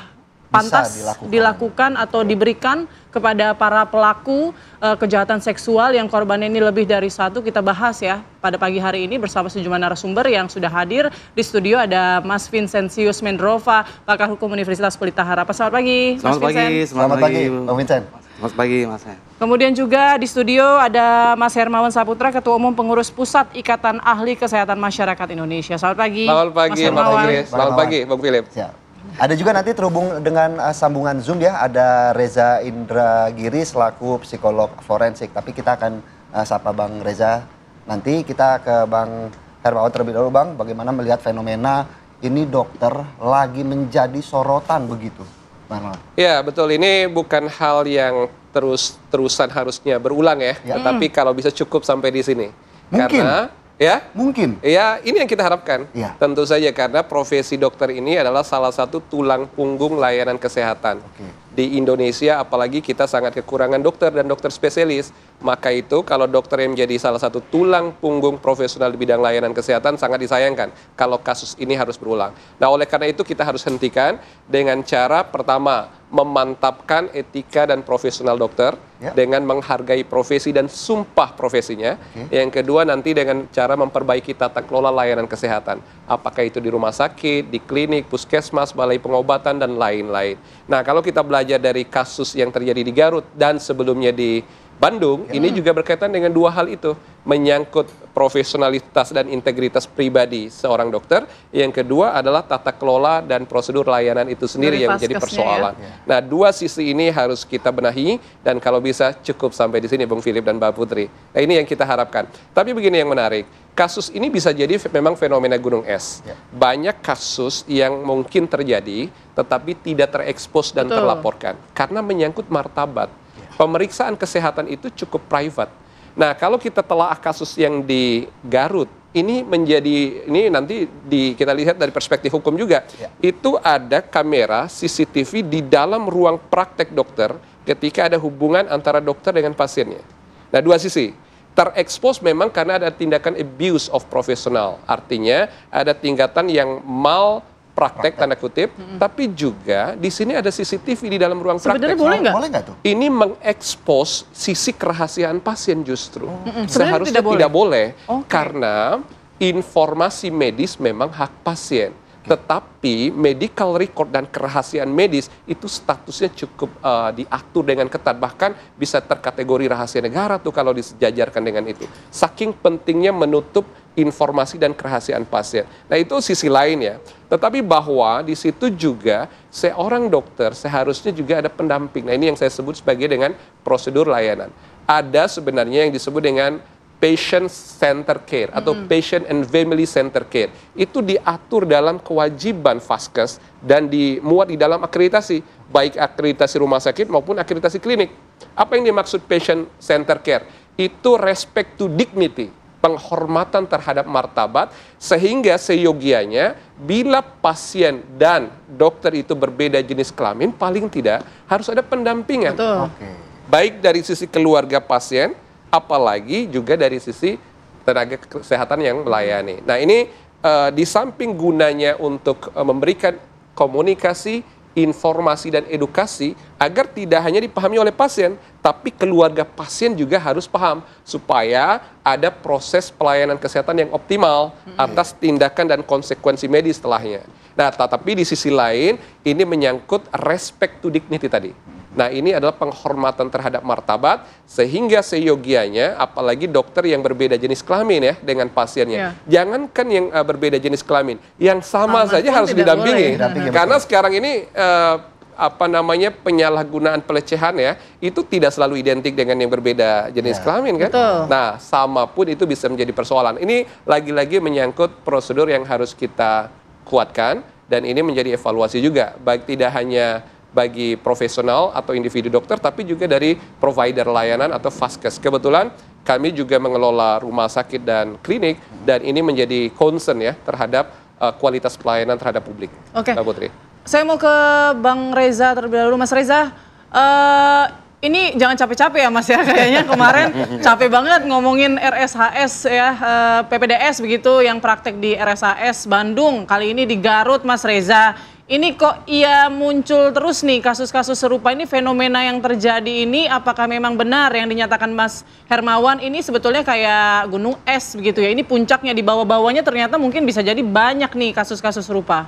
pantas dilakukan atau diberikan kepada para pelaku kejahatan seksual yang korbannya ini lebih dari satu. Kita bahas ya pada pagi hari ini bersama sejumlah narasumber yang sudah hadir di studio. Ada Mas Vincentius Mendrova, pakar hukum Universitas Pelita Harapan. Selamat pagi, Mas Vincent. Selamat pagi, Bang Vincent. Selamat pagi, Mas. Kemudian juga di studio ada Mas Hermawan Saputra, Ketua Umum Pengurus Pusat Ikatan Ahli Kesehatan Masyarakat Indonesia. Selamat pagi. Selamat pagi, Mas Hermawan. Selamat pagi, Bang Philip. Ada juga nanti terhubung dengan sambungan Zoom ya, ada Reza Indragiri selaku psikolog forensik. Tapi kita akan sapa Bang Reza. Nanti kita ke Bang Hermawan terlebih dahulu, Bang. Bagaimana melihat fenomena ini dokter lagi menjadi sorotan begitu, Bang? Ya betul, ini bukan hal yang terus-terusan harusnya berulang ya. Tapi kalau bisa cukup sampai di sini. Mungkin. Karena ya, mungkin. Ya, ini yang kita harapkan. Ya. Tentu saja karena profesi dokter ini adalah salah satu tulang punggung layanan kesehatan. Di Indonesia apalagi kita sangat kekurangan dokter dan dokter spesialis. Maka itu kalau dokter yang menjadi salah satu tulang punggung profesional di bidang layanan kesehatan sangat disayangkan kalau kasus ini harus berulang. Nah, oleh karena itu kita harus hentikan dengan cara pertama memantapkan etika dan profesional dokter dengan menghargai profesi dan sumpah profesinya. Yang kedua nanti dengan cara memperbaiki tata kelola layanan kesehatan. Apakah itu di rumah sakit, di klinik, puskesmas, balai pengobatan, dan lain-lain. Nah, kalau kita belajar dari kasus yang terjadi di Garut dan sebelumnya di Bandung, ini juga berkaitan dengan dua hal itu. Menyangkut profesionalitas dan integritas pribadi seorang dokter. Yang kedua adalah tata kelola dan prosedur layanan itu sendiri yang menjadi persoalan. Nah, dua sisi ini harus kita benahi dan kalau bisa cukup sampai di sini, Bung Philip dan Mbak Putri. Nah, ini yang kita harapkan. Tapi begini yang menarik, kasus ini bisa jadi memang fenomena gunung es. Banyak kasus yang mungkin terjadi tetapi tidak terekspos dan terlaporkan karena menyangkut martabat. Pemeriksaan kesehatan itu cukup private. Nah, kalau kita telah kasus yang di Garut ini nanti kita lihat dari perspektif hukum juga. Itu ada kamera CCTV di dalam ruang praktek dokter ketika ada hubungan antara dokter dengan pasiennya. Nah, dua sisi. Terekspos memang karena ada tindakan abuse of professional. Artinya ada tingkatan yang praktek tanda kutip, tapi juga di sini ada CCTV di dalam ruang praktek. Sebenarnya boleh nggak? Boleh nggak tuh? Ini mengekspos sisi kerahasiaan pasien justru. Sebenarnya Seharusnya tidak boleh, Oke. karena informasi medis memang hak pasien. Tetapi medical record dan kerahasiaan medis itu statusnya cukup diatur dengan ketat. Bahkan bisa terkategori rahasia negara tuh kalau disejajarkan dengan itu. Saking pentingnya menutup informasi dan kerahasiaan pasien. Nah, itu sisi lain ya. Tetapi bahwa di situ juga seorang dokter seharusnya juga ada pendamping. Nah, ini yang saya sebut sebagai dengan prosedur layanan. Ada sebenarnya yang disebut dengan patient center care atau patient and family center care. Itu diatur dalam kewajiban Vaskes dan dimuat di dalam akreditasi, baik akreditasi rumah sakit maupun akreditasi klinik. Apa yang dimaksud patient center care? Itu respect to dignity, penghormatan terhadap martabat, sehingga seyogianya bila pasien dan dokter itu berbeda jenis kelamin, paling tidak harus ada pendampingan. Betul. Baik dari sisi keluarga pasien, apalagi juga dari sisi tenaga kesehatan yang melayani. Nah, ini di samping gunanya untuk memberikan komunikasi, informasi, dan edukasi agar tidak hanya dipahami oleh pasien, tapi keluarga pasien juga harus paham supaya ada proses pelayanan kesehatan yang optimal atas tindakan dan konsekuensi medis setelahnya. Nah, tetapi di sisi lain ini menyangkut respect to dignity tadi. Nah, ini adalah penghormatan terhadap martabat, sehingga seyogianya, apalagi dokter yang berbeda jenis kelamin ya dengan pasiennya. Jangankan yang berbeda jenis kelamin, yang sama saja harus didampingi. Karena sekarang ini penyalahgunaan pelecehan ya, itu tidak selalu identik dengan yang berbeda jenis kelamin kan. Nah, sama pun itu bisa menjadi persoalan. Ini lagi-lagi menyangkut prosedur yang harus kita kuatkan, dan ini menjadi evaluasi juga, baik tidak hanya bagi profesional atau individu dokter, tapi juga dari provider layanan atau Vaskes. Kebetulan kami juga mengelola rumah sakit dan klinik, dan ini menjadi concern ya terhadap kualitas pelayanan terhadap publik. Oke. Mbak Putri. Saya mau ke Bang Reza terlebih dahulu. Mas Reza, ini jangan capek-capek ya Mas ya, kayaknya kemarin capek banget ngomongin RSHS ya, PPDS begitu yang praktek di RSHS Bandung, kali ini di Garut Mas Reza. Ini kok muncul terus nih kasus-kasus serupa ini, fenomena yang terjadi ini, apakah memang benar yang dinyatakan Mas Hermawan ini sebetulnya kayak gunung es begitu ya, ini puncaknya, di bawah-bawahnya ternyata mungkin bisa jadi banyak nih kasus-kasus serupa.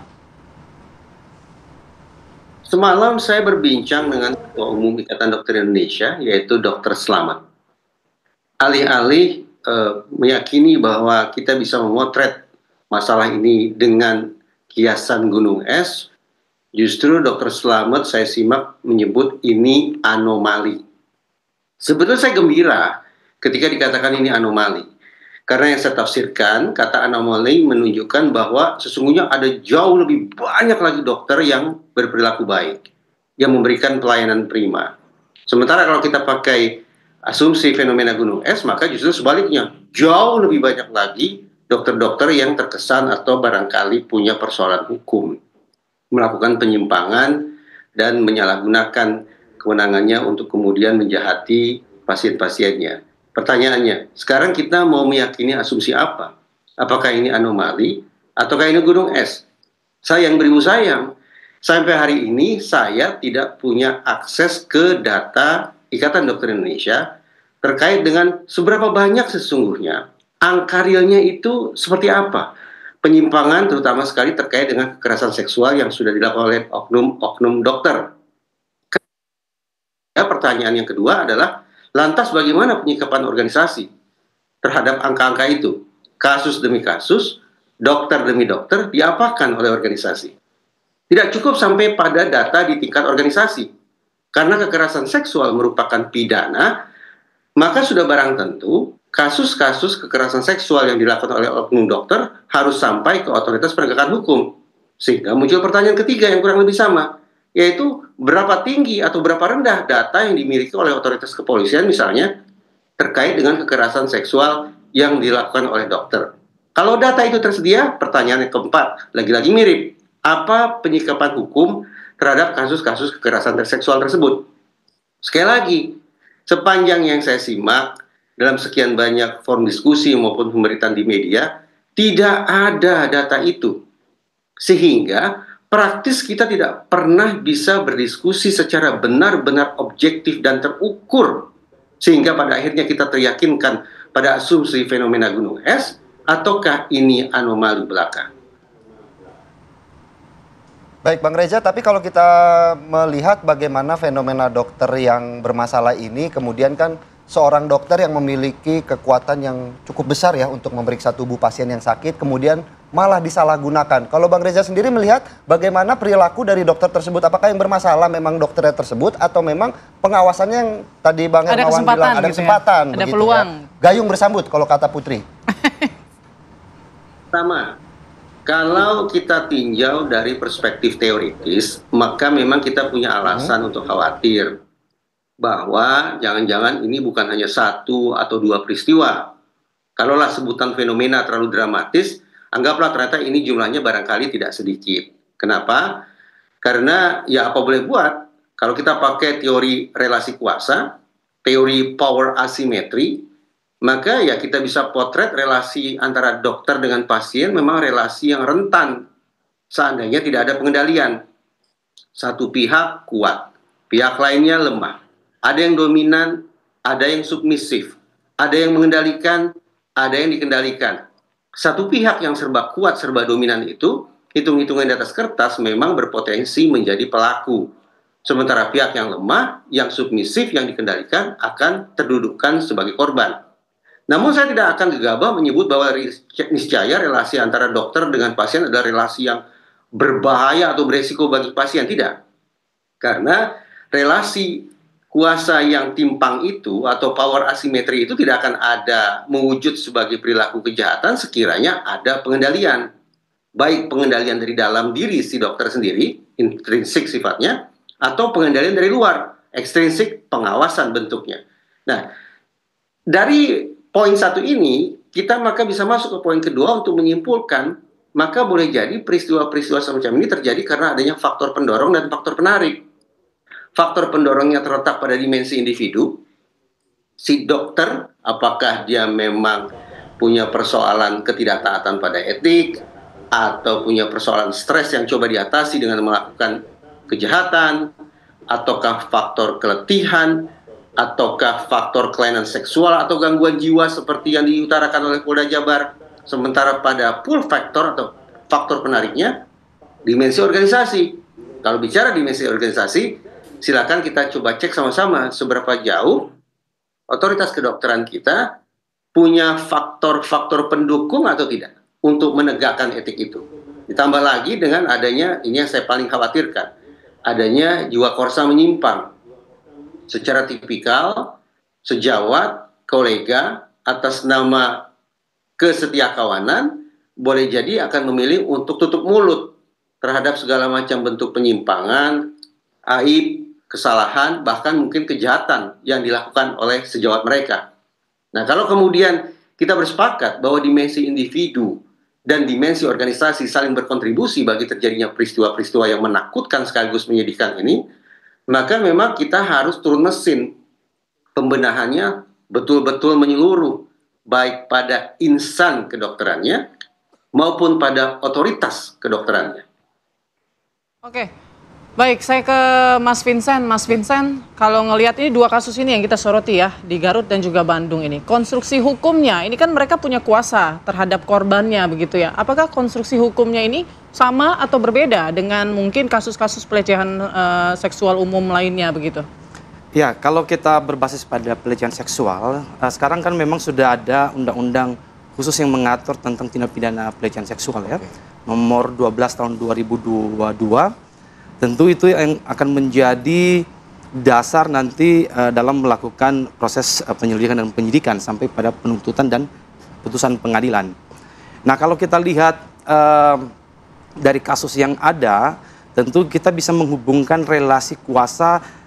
Semalam saya berbincang dengan Ketua Umum Ikatan Dokter Indonesia, yaitu Dr. Slamet. Alih-alih meyakini bahwa kita bisa memotret masalah ini dengan kiasan gunung es, justru Dr. Slamet saya simak menyebut ini anomali. Sebetulnya saya gembira ketika dikatakan ini anomali. Karena yang saya tafsirkan, kata anomali menunjukkan bahwa sesungguhnya ada jauh lebih banyak lagi dokter yang berperilaku baik, yang memberikan pelayanan prima. Sementara kalau kita pakai asumsi fenomena gunung es, maka justru sebaliknya, jauh lebih banyak lagi dokter-dokter yang terkesan atau barangkali punya persoalan hukum, melakukan penyimpangan dan menyalahgunakan kewenangannya untuk kemudian menjahati pasien-pasiennya. Pertanyaannya, sekarang kita mau meyakini asumsi apa? Apakah ini anomali ataukah ini gunung es? Sayang beribu sayang, sampai hari ini saya tidak punya akses ke data Ikatan Dokter Indonesia terkait dengan seberapa banyak sesungguhnya angka realnya itu seperti apa. Penyimpangan terutama sekali terkait dengan kekerasan seksual yang sudah dilakukan oleh oknum dokter. Pertanyaan yang kedua adalah, lantas bagaimana penyikapan organisasi terhadap angka-angka itu? Kasus demi kasus, dokter demi dokter diapakan oleh organisasi? Tidak cukup sampai pada data di tingkat organisasi. Karena kekerasan seksual merupakan pidana, maka sudah barang tentu kasus-kasus kekerasan seksual yang dilakukan oleh oknum dokter harus sampai ke otoritas penegakan hukum. Sehingga muncul pertanyaan ketiga yang kurang lebih sama, yaitu berapa tinggi atau berapa rendah data yang dimiliki oleh otoritas kepolisian misalnya terkait dengan kekerasan seksual yang dilakukan oleh dokter. Kalau data itu tersedia, pertanyaan yang keempat, lagi-lagi mirip. Apa penyikapan hukum terhadap kasus-kasus kekerasan seksual tersebut? Sekali lagi, sepanjang yang saya simak dalam sekian banyak forum diskusi maupun pemberitaan di media, tidak ada data itu. Sehingga praktis kita tidak pernah bisa berdiskusi secara benar-benar objektif dan terukur. Sehingga pada akhirnya kita teryakinkan pada asumsi fenomena gunung es, ataukah ini anomali belaka? Baik Bang Reza, tapi kalau kita melihat bagaimana fenomena dokter yang bermasalah ini, kemudian kan seorang dokter yang memiliki kekuatan yang cukup besar ya untuk memeriksa tubuh pasien yang sakit, kemudian malah disalahgunakan. Kalau Bang Reza sendiri melihat bagaimana perilaku dari dokter tersebut, apakah yang bermasalah memang dokternya tersebut atau memang pengawasannya yang tadi Bang Hermawan bilang ada gitu kesempatan, ya? Ada begitu peluang. Ya. Gayung bersambut kalau kata Putri. Pertama, kalau kita tinjau dari perspektif teoritis, maka memang kita punya alasan untuk khawatir bahwa jangan-jangan ini bukan hanya satu atau dua peristiwa. Kalaulah sebutan fenomena terlalu dramatis, anggaplah ternyata ini jumlahnya barangkali tidak sedikit. Kenapa? Karena ya apa boleh buat, kalau kita pakai teori relasi kuasa, teori power asymmetry, maka ya kita bisa potret relasi antara dokter dengan pasien memang relasi yang rentan seandainya tidak ada pengendalian. Satu pihak kuat, pihak lainnya lemah. Ada yang dominan, ada yang submisif. Ada yang mengendalikan, ada yang dikendalikan. Satu pihak yang serba kuat, serba dominan itu, hitung-hitungan di atas kertas memang berpotensi menjadi pelaku. Sementara pihak yang lemah, yang submisif, yang dikendalikan akan terdudukkan sebagai korban. Namun saya tidak akan gegabah menyebut bahwa niscaya relasi antara dokter dengan pasien adalah relasi yang berbahaya atau beresiko bagi pasien. Tidak. Karena relasi kuasa yang timpang itu atau power asymmetry itu tidak akan ada mewujud sebagai perilaku kejahatan sekiranya ada pengendalian. Baik pengendalian dari dalam diri si dokter sendiri, intrinsik sifatnya, atau pengendalian dari luar, ekstrinsik, pengawasan bentuknya. Nah, dari poin satu ini, kita maka bisa masuk ke poin kedua untuk menyimpulkan, maka boleh jadi peristiwa-peristiwa semacam ini terjadi karena adanya faktor pendorong dan faktor penarik. Faktor pendorongnya terletak pada dimensi individu. Si dokter, apakah dia memang punya persoalan ketidaktaatan pada etik, atau punya persoalan stres yang coba diatasi dengan melakukan kejahatan, ataukah faktor keletihan, ataukah faktor kelainan seksual atau gangguan jiwa seperti yang diutarakan oleh Polda Jabar. Sementara pada pull factor atau faktor penariknya, dimensi organisasi. Kalau bicara dimensi organisasi, silakan kita coba cek sama-sama seberapa jauh otoritas kedokteran kita punya faktor-faktor pendukung atau tidak untuk menegakkan etik itu. Ditambah lagi dengan adanya, ini yang saya paling khawatirkan, adanya jiwa korsa menyimpang. Secara tipikal, sejawat, kolega, atas nama kesetiakawanan, boleh jadi akan memilih untuk tutup mulut terhadap segala macam bentuk penyimpangan, aib, kesalahan, bahkan mungkin kejahatan yang dilakukan oleh sejawat mereka. Nah, kalau kemudian kita bersepakat bahwa dimensi individu dan dimensi organisasi saling berkontribusi bagi terjadinya peristiwa-peristiwa yang menakutkan sekaligus menyedihkan ini, maka memang kita harus turun mesin. Pembenahannya betul-betul menyeluruh, baik pada insan kedokterannya maupun pada otoritas kedokterannya. Oke, baik, saya ke Mas Vincent. Mas Vincent, kalau ngelihat ini dua kasus ini yang kita soroti ya, di Garut dan juga Bandung ini. Konstruksi hukumnya, ini kan mereka punya kuasa terhadap korbannya begitu ya. Apakah konstruksi hukumnya ini sama atau berbeda dengan mungkin kasus-kasus pelecehan seksual umum lainnya begitu? Ya, kalau kita berbasis pada pelecehan seksual, sekarang kan memang sudah ada undang-undang khusus yang mengatur tentang tindak pidana pelecehan seksual ya. Nomor 12 tahun 2022. Tentu itu yang akan menjadi dasar nanti dalam melakukan proses penyelidikan dan penyidikan sampai pada penuntutan dan putusan pengadilan. Nah, kalau kita lihat dari kasus yang ada, tentu kita bisa menghubungkan relasi kuasa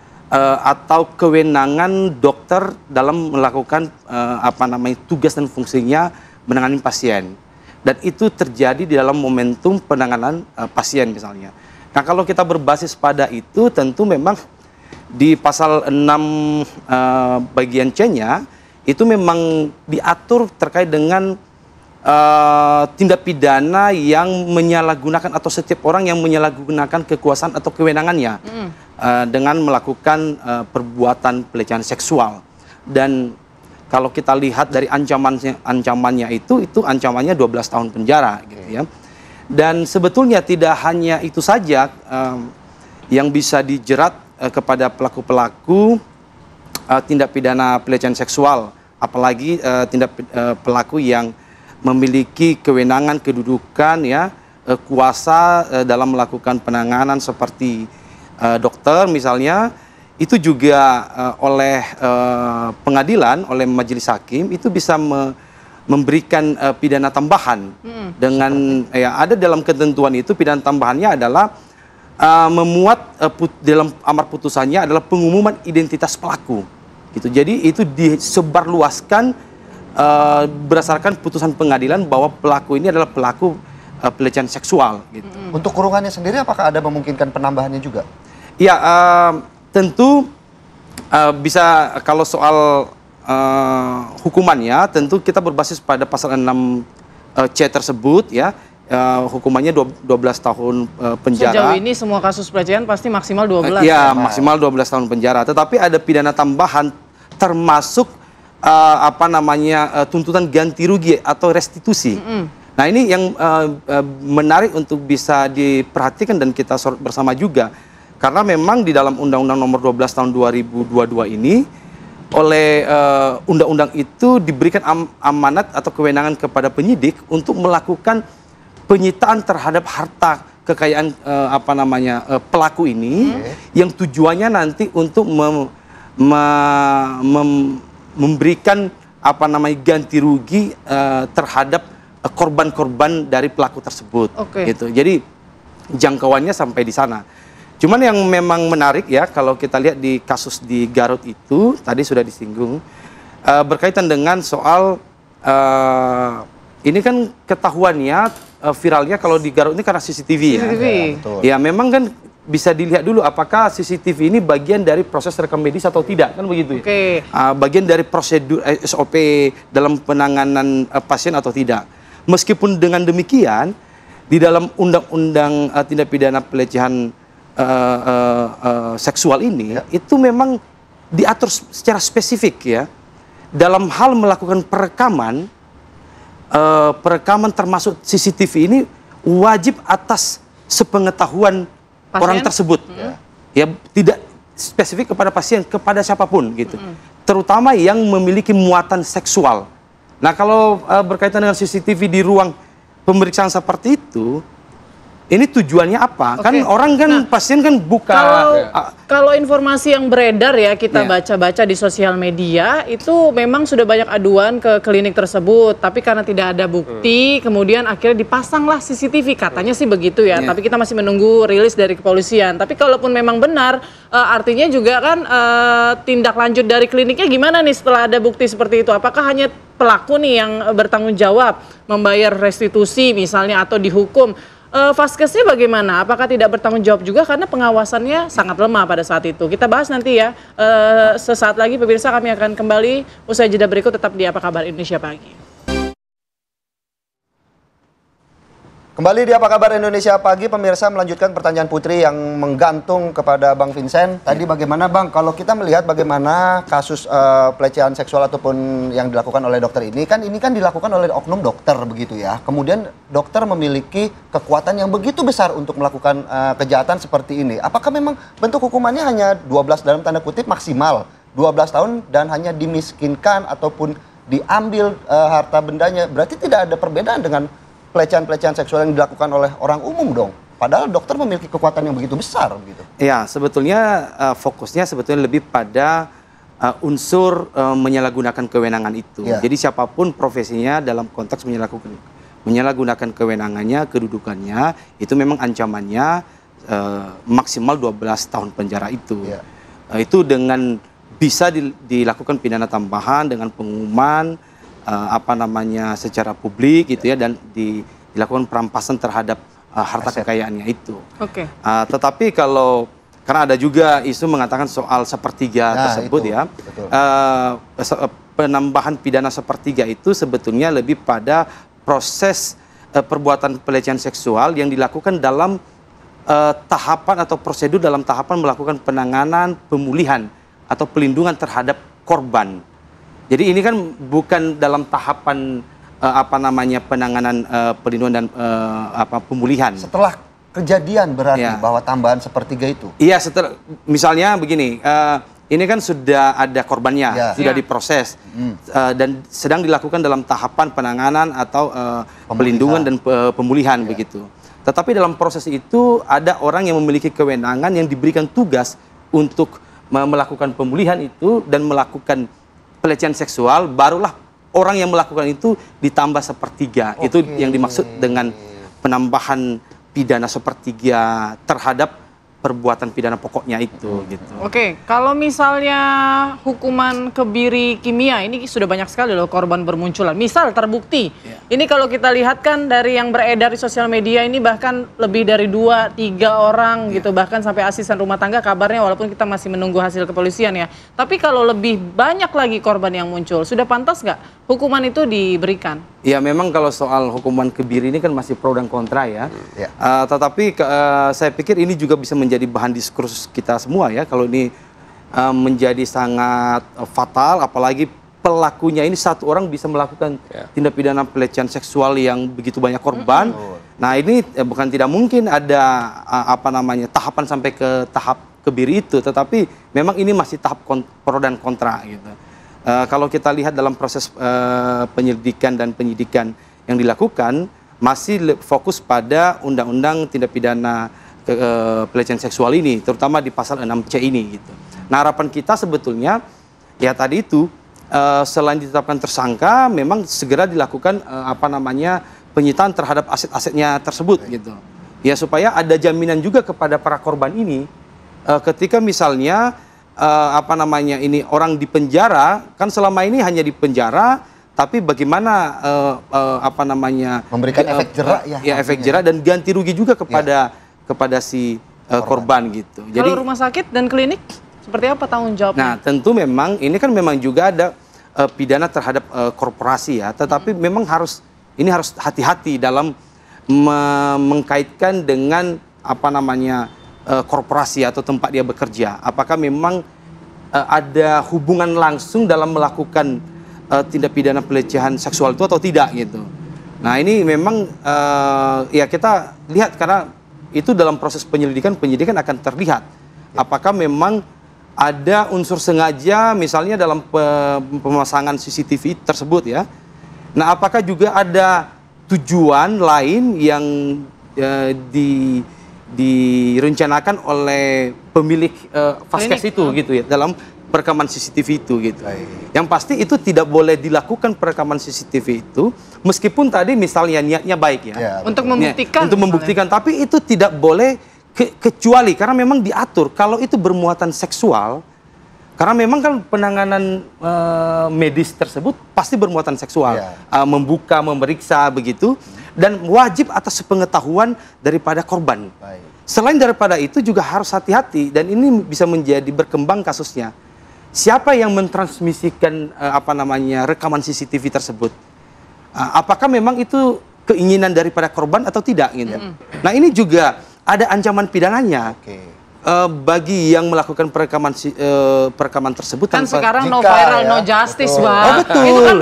atau kewenangan dokter dalam melakukan tugas dan fungsinya menangani pasien. dan itu terjadi di dalam momentum penanganan pasien misalnya. Nah, kalau kita berbasis pada itu, tentu memang di pasal 6 bagian C-nya itu memang diatur terkait dengan tindak pidana yang menyalahgunakan atau setiap orang yang menyalahgunakan kekuasaan atau kewenangannya dengan melakukan perbuatan pelecehan seksual. Dan kalau kita lihat dari ancamannya itu ancamannya 12 tahun penjara gitu ya. Dan sebetulnya tidak hanya itu saja yang bisa dijerat kepada pelaku-pelaku tindak pidana pelecehan seksual, apalagi pelaku yang memiliki kewenangan, kedudukan ya, kuasa dalam melakukan penanganan seperti dokter misalnya. Itu juga oleh pengadilan, oleh majelis hakim itu bisa memberikan pidana tambahan dengan ya, ada dalam ketentuan itu pidana tambahannya adalah memuat dalam amar putusannya adalah pengumuman identitas pelaku gitu. Jadi itu disebarluaskan berdasarkan putusan pengadilan bahwa pelaku ini adalah pelaku pelecehan seksual gitu. Untuk kurungannya sendiri apakah ada memungkinkan penambahannya juga? Ya, tentu bisa kalau soal hukumannya tentu kita berbasis pada pasal 6 C tersebut ya. Hukumannya 12 tahun penjara. Sejauh ini semua kasus pelecehan pasti maksimal 12. Ya, maksimal 12 tahun penjara. Tetapi ada pidana tambahan termasuk tuntutan ganti rugi atau restitusi. Nah, ini yang menarik untuk bisa diperhatikan dan kita sorot bersama juga. Karena memang di dalam Undang-Undang Nomor 12 Tahun 2022 ini oleh undang-undang itu diberikan amanat atau kewenangan kepada penyidik untuk melakukan penyitaan terhadap harta kekayaan pelaku ini yang tujuannya nanti untuk memberikan ganti rugi terhadap korban-korban dari pelaku tersebut. Gitu. Jadi jangkauannya sampai di sana. Cuman yang memang menarik ya kalau kita lihat di kasus di Garut itu tadi sudah disinggung berkaitan dengan soal ini kan ketahuannya viralnya kalau di Garut ini karena CCTV ya. Ya memang kan bisa dilihat dulu apakah CCTV ini bagian dari proses rekam medis atau tidak kan begitu ya. Bagian dari prosedur SOP dalam penanganan pasien atau tidak. Meskipun dengan demikian di dalam undang-undang tindak pidana pelecehan seksual ini itu memang diatur secara spesifik ya dalam hal melakukan perekaman termasuk CCTV ini wajib atas sepengetahuan orang tersebut ya tidak spesifik kepada pasien, kepada siapapun gitu, terutama yang memiliki muatan seksual. Nah, kalau berkaitan dengan CCTV di ruang pemeriksaan seperti itu, ini tujuannya apa? Kan orang kan pasien kan buka. Kalau informasi yang beredar ya kita baca-baca di sosial media itu memang sudah banyak aduan ke klinik tersebut, tapi karena tidak ada bukti, kemudian akhirnya dipasanglah CCTV. Katanya sih begitu ya, tapi kita masih menunggu rilis dari kepolisian. Tapi kalaupun memang benar, artinya juga kan tindak lanjut dari kliniknya gimana nih setelah ada bukti seperti itu? Apakah hanya pelaku nih yang bertanggung jawab membayar restitusi misalnya atau dihukum? Vaskesnya bagaimana? Apakah tidak bertanggung jawab juga karena pengawasannya sangat lemah pada saat itu? Kita bahas nanti ya. Sesaat lagi pemirsa kami akan kembali usai jeda berikut tetap di Apa Kabar Indonesia Pagi. Kembali di Apa Kabar Indonesia Pagi, pemirsa melanjutkan pertanyaan Putri yang menggantung kepada Bang Vincent. Tadi bagaimana Bang, kalau kita melihat bagaimana kasus pelecehan seksual ataupun yang dilakukan oleh dokter ini kan dilakukan oleh oknum dokter begitu ya. Kemudian dokter memiliki kekuatan yang begitu besar untuk melakukan kejahatan seperti ini. Apakah memang bentuk hukumannya hanya 12 dalam tanda kutip maksimal 12 tahun dan hanya dimiskinkan ataupun diambil harta bendanya? Berarti tidak ada perbedaan dengan pelecehan-pelecehan seksual yang dilakukan oleh orang umum dong. Padahal dokter memiliki kekuatan yang begitu besar begitu. Ya, sebetulnya fokusnya sebetulnya lebih pada unsur menyalahgunakan kewenangan itu. Jadi siapapun profesinya dalam konteks menyalahgunakan kewenangannya, kedudukannya, itu memang ancamannya maksimal 12 tahun penjara itu. Itu dengan bisa dilakukan pidana tambahan dengan pengumuman secara publik gitu ya, dan dilakukan perampasan terhadap harta kekayaannya itu. Oke. Tetapi karena ada juga isu mengatakan soal sepertiga tersebut ya, penambahan pidana sepertiga itu sebetulnya lebih pada proses perbuatan pelecehan seksual yang dilakukan dalam tahapan atau prosedur dalam tahapan melakukan penanganan, pemulihan atau pelindungan terhadap korban. Jadi ini kan bukan dalam tahapan penanganan, pelindungan dan pemulihan. Setelah kejadian berarti bahwa tambahan sepertiga itu. Iya, setelah misalnya begini, ini kan sudah ada korbannya, sudah diproses dan sedang dilakukan dalam tahapan penanganan atau pelindungan dan pemulihan begitu. Tetapi dalam proses itu ada orang yang memiliki kewenangan yang diberikan tugas untuk melakukan pemulihan itu dan melakukan pelecehan seksual, barulah orang yang melakukan itu ditambah sepertiga. Itu yang dimaksud dengan penambahan pidana sepertiga terhadap perbuatan pidana pokoknya itu gitu. Oke, kalau misalnya hukuman kebiri kimia ini sudah banyak sekali loh korban bermunculan. Misal terbukti, ini kalau kita lihat kan dari yang beredar di sosial media ini bahkan lebih dari 2-3 orang gitu, bahkan sampai asisten rumah tangga kabarnya, walaupun kita masih menunggu hasil kepolisian ya. Tapi kalau lebih banyak lagi korban yang muncul, sudah pantas nggak hukuman itu diberikan? Ya memang kalau soal hukuman kebiri ini kan masih pro dan kontra ya. Tetapi saya pikir ini juga bisa menjadi bahan diskursus kita semua ya. Kalau ini menjadi sangat fatal, apalagi pelakunya ini satu orang bisa melakukan tindak pidana pelecehan seksual yang begitu banyak korban. Nah ini bukan tidak mungkin ada tahapan sampai ke tahap kebiri itu, tetapi memang ini masih tahap pro dan kontra gitu. Kalau kita lihat dalam proses penyelidikan dan penyidikan yang dilakukan, masih fokus pada undang-undang tindak pidana pelecehan seksual ini, terutama di pasal 6C ini gitu. Nah harapan kita sebetulnya ya tadi itu selain ditetapkan tersangka, memang segera dilakukan penyitaan terhadap aset-asetnya tersebut gitu. Ya supaya ada jaminan juga kepada para korban ini ketika misalnya ini orang di penjara, kan selama ini hanya di penjara, tapi bagaimana memberikan efek jerak efek jerak dan ganti rugi juga kepada si korban gitu. Jadi kalau rumah sakit dan klinik seperti apa tanggung jawabnya? Nah tentu memang ini kan memang juga ada pidana terhadap korporasi ya, tetapi memang harus hati-hati dalam mengkaitkan dengan korporasi atau tempat dia bekerja. Apakah memang ada hubungan langsung dalam melakukan tindak pidana pelecehan seksual itu atau tidak gitu. Nah ini memang ya kita lihat karena itu dalam proses penyidikan akan terlihat apakah memang ada unsur sengaja misalnya dalam pemasangan CCTV tersebut ya. Nah apakah juga ada tujuan lain yang direncanakan oleh pemilik vaskes itu gitu ya dalam perekaman CCTV itu gitu. Yang pasti itu tidak boleh dilakukan perekaman CCTV itu meskipun tadi misalnya niatnya baik ya. Untuk membuktikan. Untuk membuktikan, tapi itu tidak boleh kecuali karena memang diatur kalau itu bermuatan seksual. Karena memang kan penanganan medis tersebut pasti bermuatan seksual, membuka, memeriksa begitu, dan wajib atas sepengetahuan daripada korban. Selain daripada itu juga harus hati-hati dan ini bisa menjadi berkembang kasusnya. Siapa yang mentransmisikan rekaman CCTV tersebut? Apakah memang itu keinginan daripada korban atau tidak? Gitu. Nah ini juga ada ancaman pidananya. Bagi yang melakukan perekaman tersebut kan sekarang no viral no justice Bang. Betul. Itu kan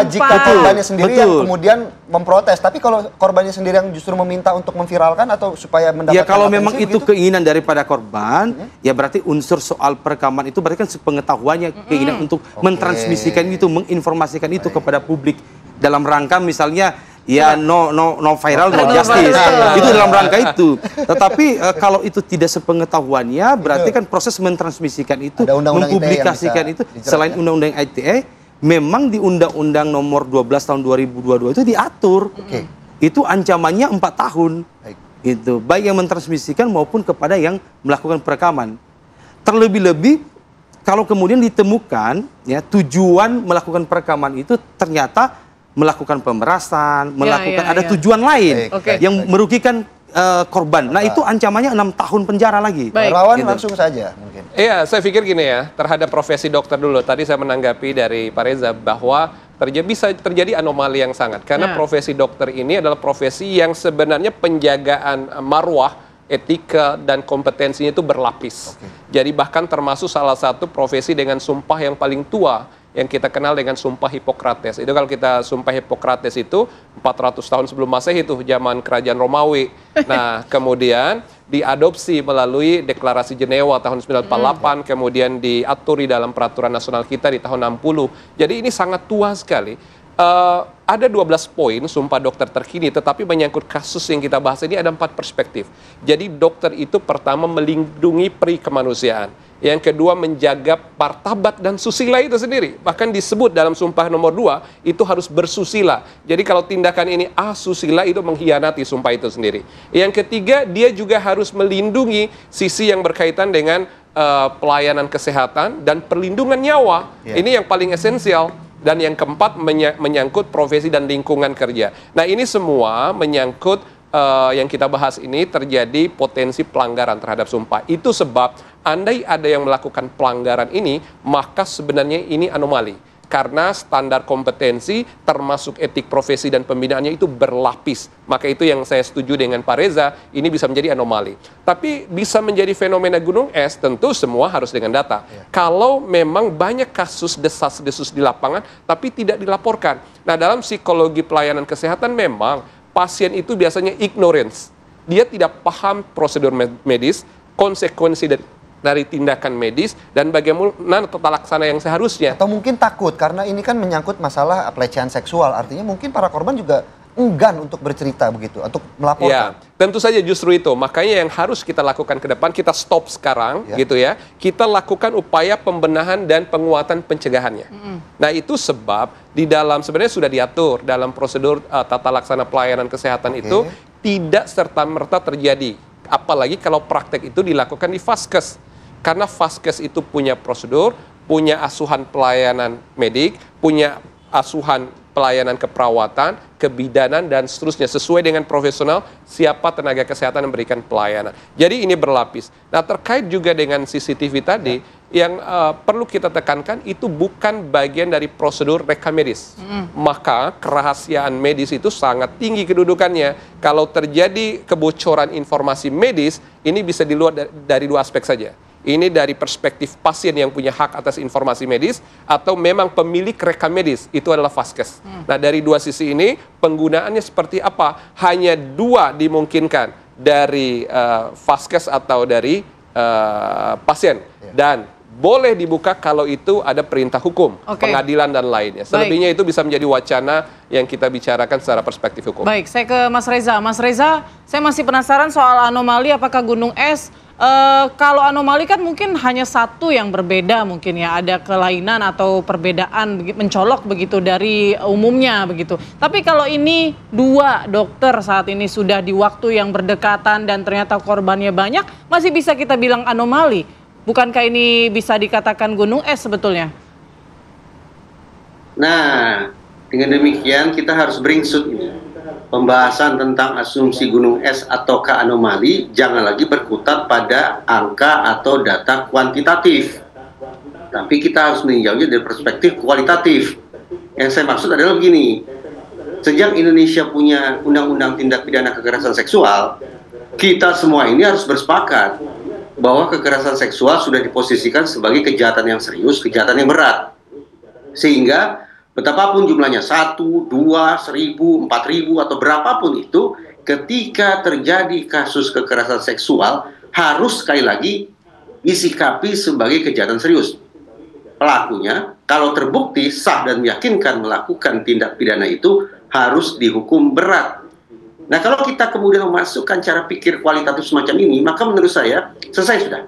2024. Jika korbannya sendiri yang kemudian memprotes, tapi kalau korbannya sendiri yang justru meminta untuk memviralkan atau supaya mendapatkan ya kalau memang itu keinginan daripada korban, ya berarti unsur soal perekaman itu berarti kan sepengetahuannya keinginan untuk mentransmisikan itu, menginformasikan itu kepada publik dalam rangka misalnya ya no viral no justice itu dalam rangka itu. Tetapi kalau itu tidak sepengetahuannya berarti kan proses mentransmisikan itu, mempublikasikan itu selain undang-undang ITE memang di Undang-Undang Nomor 12 Tahun 2022 itu diatur. Itu ancamannya 4 tahun. Itu baik yang mentransmisikan maupun kepada yang melakukan perekaman. Terlebih-lebih kalau kemudian ditemukan ya tujuan melakukan perekaman itu ternyata melakukan pemerasan, melakukan ada tujuan lain yang merugikan korban. Nah, itu ancamannya 6 tahun penjara lagi. Rawan langsung saja mungkin. Iya, saya pikir gini ya, terhadap profesi dokter dulu. Tadi saya menanggapi dari Pak Reza bahwa bisa terjadi anomali yang sangat. Karena profesi dokter ini adalah profesi yang sebenarnya penjagaan marwah, etika dan kompetensinya itu berlapis. Jadi bahkan termasuk salah satu profesi dengan sumpah yang paling tua yang kita kenal dengan sumpah Hippocrates. Itu kalau kita sumpah Hippocrates itu 400 tahun sebelum Masehi itu zaman kerajaan Romawi. Nah, kemudian diadopsi melalui Deklarasi Jenewa tahun 948, kemudian diatur di dalam peraturan nasional kita di tahun 60. Jadi ini sangat tua sekali. Ada 12 poin sumpah dokter terkini, tetapi menyangkut kasus yang kita bahas ini ada 4 perspektif. Jadi dokter itu pertama melindungi peri kemanusiaan. Yang kedua menjaga martabat dan susila itu sendiri. Bahkan disebut dalam sumpah nomor 2 itu harus bersusila. Jadi kalau tindakan ini asusila itu mengkhianati sumpah itu sendiri. Yang ketiga dia juga harus melindungi sisi yang berkaitan dengan pelayanan kesehatan dan perlindungan nyawa. Ini yang paling esensial. Dan yang keempat menyangkut profesi dan lingkungan kerja. Nah, ini semua menyangkut yang kita bahas ini terjadi potensi pelanggaran terhadap sumpah. Itu sebab andai ada yang melakukan pelanggaran ini, maka sebenarnya ini anomali. Karena standar kompetensi termasuk etik profesi dan pembinaannya itu berlapis. Maka itu yang saya setuju dengan Pak Reza, ini bisa menjadi anomali. Tapi bisa menjadi fenomena gunung es, tentu semua harus dengan data. Kalau memang banyak kasus desas-desus di lapangan, tapi tidak dilaporkan. Nah, dalam psikologi pelayanan kesehatan memang pasien itu biasanya ignorance. Dia tidak paham prosedur medis, konsekuensi dari tindakan medis, dan bagaimana tata laksana yang seharusnya. Atau mungkin takut, karena ini kan menyangkut masalah pelecehan seksual. Artinya mungkin para korban juga enggan untuk bercerita begitu, untuk melaporkan. Ya, tentu saja justru itu. Makanya yang harus kita lakukan ke depan, kita stop sekarang, gitu ya. Kita lakukan upaya pembenahan dan penguatan pencegahannya. Nah, itu sebab di dalam, sebenarnya sudah diatur dalam prosedur tata laksana pelayanan kesehatan itu, tidak serta-merta terjadi. Apalagi kalau praktek itu dilakukan di Vaskes. Karena Vaskes itu punya prosedur, punya asuhan pelayanan medik, punya asuhan pelayanan keperawatan, kebidanan, dan seterusnya. Sesuai dengan profesional, siapa tenaga kesehatan yang memberikan pelayanan. Jadi ini berlapis. Nah, terkait juga dengan CCTV tadi, yang perlu kita tekankan itu bukan bagian dari prosedur rekam medis. Maka kerahasiaan medis itu sangat tinggi kedudukannya. Kalau terjadi kebocoran informasi medis, ini bisa dilihat dari 2 aspek saja. Ini dari perspektif pasien yang punya hak atas informasi medis, atau memang pemilik rekam medis, itu adalah Vaskes. Nah, dari 2 sisi ini, penggunaannya seperti apa? Hanya 2 dimungkinkan, dari Vaskes atau dari pasien. Dan boleh dibuka kalau itu ada perintah hukum, pengadilan dan lainnya. Selebihnya itu bisa menjadi wacana yang kita bicarakan secara perspektif hukum. Baik, saya ke Mas Reza. Mas Reza, saya masih penasaran soal anomali, apakah gunung es, kalau anomali kan mungkin hanya satu yang berbeda, mungkin ya ada kelainan atau perbedaan mencolok begitu dari umumnya begitu. Tapi kalau ini 2 dokter saat ini sudah di waktu yang berdekatan dan ternyata korbannya banyak, masih bisa kita bilang anomali. Bukankah ini bisa dikatakan gunung es sebetulnya? Nah, dengan demikian kita harus beringsut ini. Pembahasan tentang asumsi gunung es atau anomali jangan lagi berkutat pada angka atau data kuantitatif. Tapi kita harus meninjaunya dari perspektif kualitatif. Yang saya maksud adalah begini. Sejak Indonesia punya undang-undang tindak pidana kekerasan seksual, kita semua ini harus bersepakat bahwa kekerasan seksual sudah diposisikan sebagai kejahatan yang serius, kejahatan yang berat. Sehingga betapapun jumlahnya 1, 2, 1000, 4000 atau berapapun itu, ketika terjadi kasus kekerasan seksual harus sekali lagi disikapi sebagai kejahatan serius. Pelakunya kalau terbukti sah dan meyakinkan melakukan tindak pidana itu harus dihukum berat. Nah, kalau kita kemudian memasukkan cara pikir kualitatif semacam ini, maka menurut saya selesai sudah.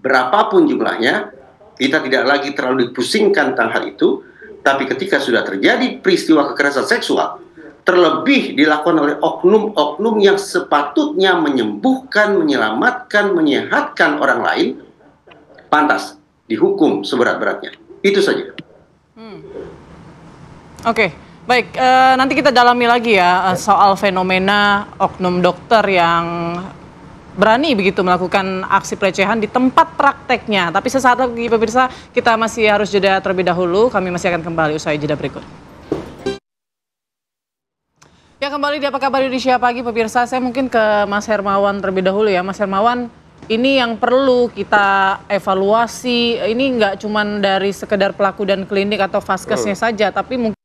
Berapapun jumlahnya, kita tidak lagi terlalu dipusingkan tentang hal itu. Tapi ketika sudah terjadi peristiwa kekerasan seksual, terlebih dilakukan oleh oknum-oknum yang sepatutnya menyembuhkan, menyelamatkan, menyehatkan orang lain, pantas dihukum seberat-beratnya. Itu saja. Oke, baik. Nanti kita dalami lagi ya soal fenomena oknum dokter yang berani begitu melakukan aksi pelecehan di tempat prakteknya. Tapi sesaat lagi pemirsa, kita masih harus jeda terlebih dahulu. Kami masih akan kembali usai jeda berikut. Ya, kembali di Apa Kabar Indonesia Pagi pemirsa. Saya mungkin ke Mas Hermawan terlebih dahulu ya. Mas Hermawan, ini yang perlu kita evaluasi, ini nggak cuma dari sekedar pelaku dan klinik atau vaskesnya saja, tapi mungkin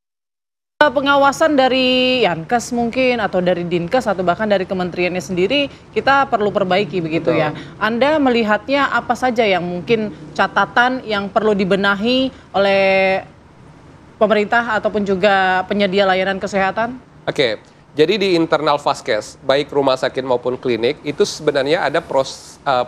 pengawasan dari Yankes mungkin, atau dari Dinkes, atau bahkan dari kementeriannya sendiri, kita perlu perbaiki begitu ya. Anda melihatnya apa saja yang mungkin catatan yang perlu dibenahi oleh pemerintah ataupun juga penyedia layanan kesehatan? Oke, jadi di internal vaskes, baik rumah sakit maupun klinik, itu sebenarnya ada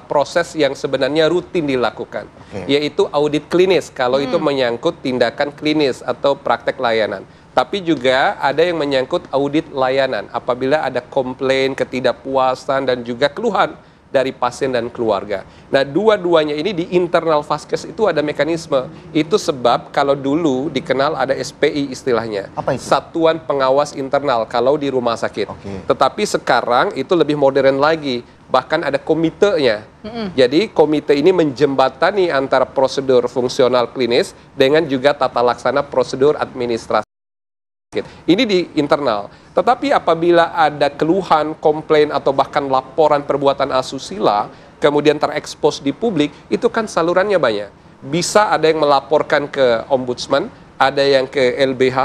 proses yang sebenarnya rutin dilakukan, yaitu audit klinis, kalau itu menyangkut tindakan klinis atau praktek layanan. Tapi juga ada yang menyangkut audit layanan, apabila ada komplain, ketidakpuasan, dan juga keluhan dari pasien dan keluarga. Nah, dua-duanya ini di internal vaskes itu ada mekanisme. Itu sebab kalau dulu dikenal ada SPI istilahnya. Apa itu? Satuan Pengawas Internal kalau di rumah sakit. Tetapi sekarang itu lebih modern lagi. Bahkan ada komitenya. Jadi komite ini menjembatani antara prosedur fungsional klinis dengan juga tata laksana prosedur administrasi. Ini di internal. Tetapi apabila ada keluhan, komplain, atau bahkan laporan perbuatan asusila, kemudian terekspos di publik, itu kan salurannya banyak. Bisa ada yang melaporkan ke ombudsman, ada yang ke LBH,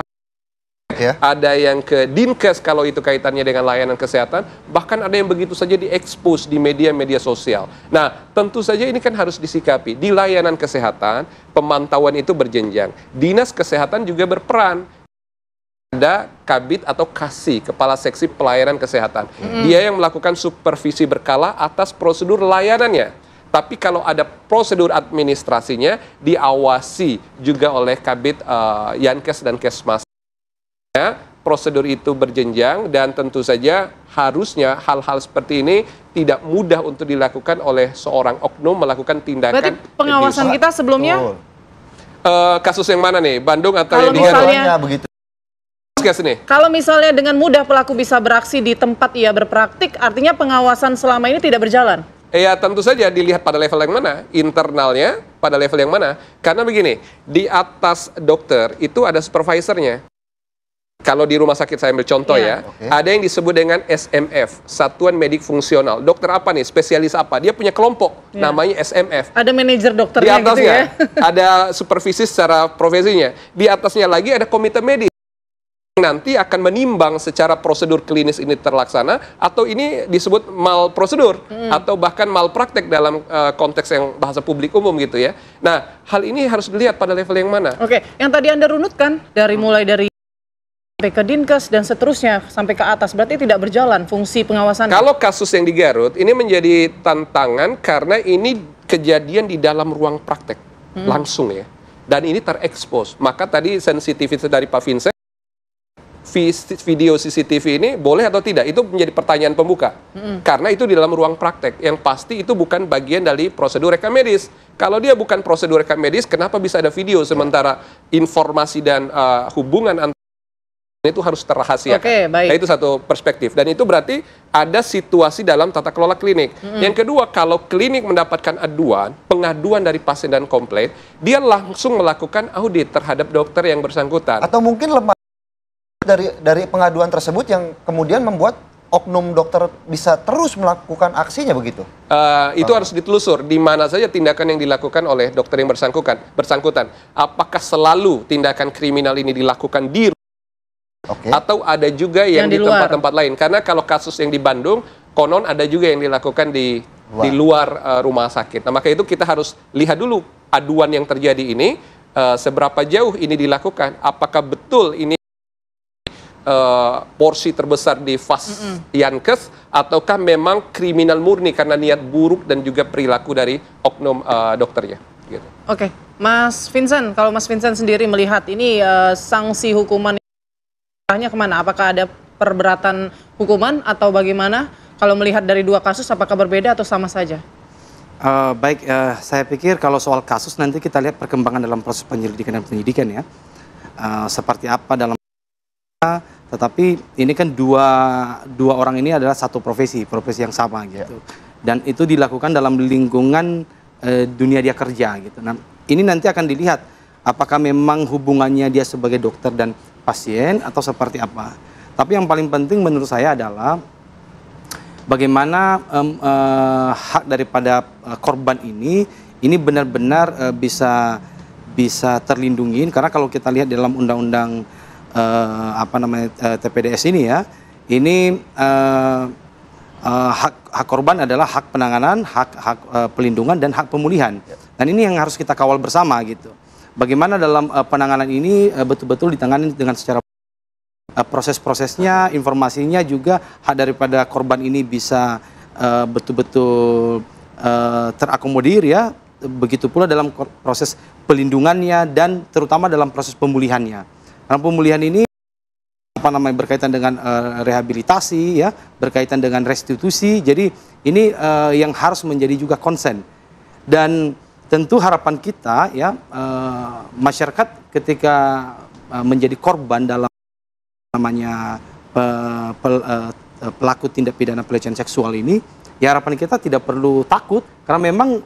ada yang ke Dinkes kalau itu kaitannya dengan layanan kesehatan, bahkan ada yang begitu saja diekspos di media-media sosial. Nah, tentu saja ini kan harus disikapi. Di layanan kesehatan, pemantauan itu berjenjang. Dinas Kesehatan juga berperan. Ada kabid atau KASI, Kepala Seksi Pelayanan Kesehatan. Dia yang melakukan supervisi berkala atas prosedur layanannya. Tapi kalau ada prosedur administrasinya, diawasi juga oleh kabid Yankes dan Kesmas. Prosedur itu berjenjang dan tentu saja harusnya hal-hal seperti ini tidak mudah untuk dilakukan oleh seorang oknum melakukan tindakan. Berarti pengawasan kita sebelumnya? Kasus yang mana nih? Bandung atau kalau yang misalnya begitu? Kalau misalnya dengan mudah pelaku bisa beraksi di tempat ia berpraktik, artinya pengawasan selama ini tidak berjalan? Ya tentu saja dilihat pada level yang mana, internalnya pada level yang mana. Karena begini, di atas dokter itu ada supervisornya. Kalau di rumah sakit saya ambil contoh ada yang disebut dengan SMF, Satuan Medik Fungsional. Dokter apa nih? Spesialis apa? Dia punya kelompok, namanya SMF. Ada manajer dokternya di atasnya, gitu ya? Ada supervisi secara profesinya. Di atasnya lagi ada komite medis. Nanti akan menimbang secara prosedur klinis ini terlaksana atau ini disebut mal prosedur atau bahkan mal praktek dalam konteks yang bahasa publik umum gitu ya. Nah, hal ini harus dilihat pada level yang mana. Oke, yang tadi Anda runutkan mulai dari sampai ke Dinkes dan seterusnya sampai ke atas, berarti tidak berjalan fungsi pengawasan. Kalau kasus yang di Garut ini menjadi tantangan karena ini kejadian di dalam ruang praktek langsung ya. Dan ini terekspos. Maka tadi sensitivitas dari Pak Vincent, video CCTV ini boleh atau tidak, itu menjadi pertanyaan pembuka. Karena itu di dalam ruang praktek, yang pasti itu bukan bagian dari prosedur rekam medis. Kalau dia bukan prosedur rekam medis, kenapa bisa ada video sementara informasi dan hubungan antara itu harus terrahasiakan. Nah, itu satu perspektif. Dan itu berarti ada situasi dalam tata kelola klinik. Yang kedua, kalau klinik mendapatkan pengaduan dari pasien dan komplain, dia langsung melakukan audit terhadap dokter yang bersangkutan. Atau mungkin lemah dari pengaduan tersebut yang kemudian membuat oknum dokter bisa terus melakukan aksinya begitu? Itu harus ditelusur di mana saja tindakan yang dilakukan oleh dokter yang bersangkutan. Apakah selalu tindakan kriminal ini dilakukan di atau ada juga yang di tempat-tempat lain? Karena kalau kasus yang di Bandung, konon ada juga yang dilakukan di luar rumah sakit. Nah, maka itu kita harus lihat dulu aduan yang terjadi ini, seberapa jauh ini dilakukan, apakah betul ini porsi terbesar di Yankes ataukah memang kriminal murni karena niat buruk dan juga perilaku dari oknum dokternya gitu. Oke, Mas Vincent, kalau Mas Vincent sendiri melihat ini sanksi hukuman arahnya kemana? Apakah ada perberatan hukuman atau bagaimana? Kalau melihat dari dua kasus apakah berbeda atau sama saja? Baik, saya pikir kalau soal kasus nanti kita lihat perkembangan dalam proses penyelidikan dan penyidikan ya. Seperti apa dalam, tetapi ini kan dua orang ini adalah satu profesi yang sama gitu. Dan itu dilakukan dalam lingkungan dunia dia kerja gitu. Nah, ini nanti akan dilihat apakah memang hubungannya dia sebagai dokter dan pasien atau seperti apa. Tapi yang paling penting menurut saya adalah bagaimana hak daripada korban ini benar-benar bisa terlindungi, karena kalau kita lihat dalam undang-undang TPDS ini ya, ini hak korban adalah hak penanganan, hak pelindungan dan hak pemulihan. Dan ini yang harus kita kawal bersama gitu. Bagaimana dalam penanganan ini betul-betul ditangani dengan secara proses-prosesnya, informasinya juga hak daripada korban ini bisa betul-betul terakomodir ya. Begitu pula dalam proses pelindungannya dan terutama dalam proses pemulihannya. Karena pemulihan ini berkaitan dengan rehabilitasi ya, berkaitan dengan restitusi. Jadi ini yang harus menjadi juga konsen. Dan tentu harapan kita ya, masyarakat ketika menjadi korban dalam pelaku tindak pidana pelecehan seksual ini, ya harapan kita tidak perlu takut, karena memang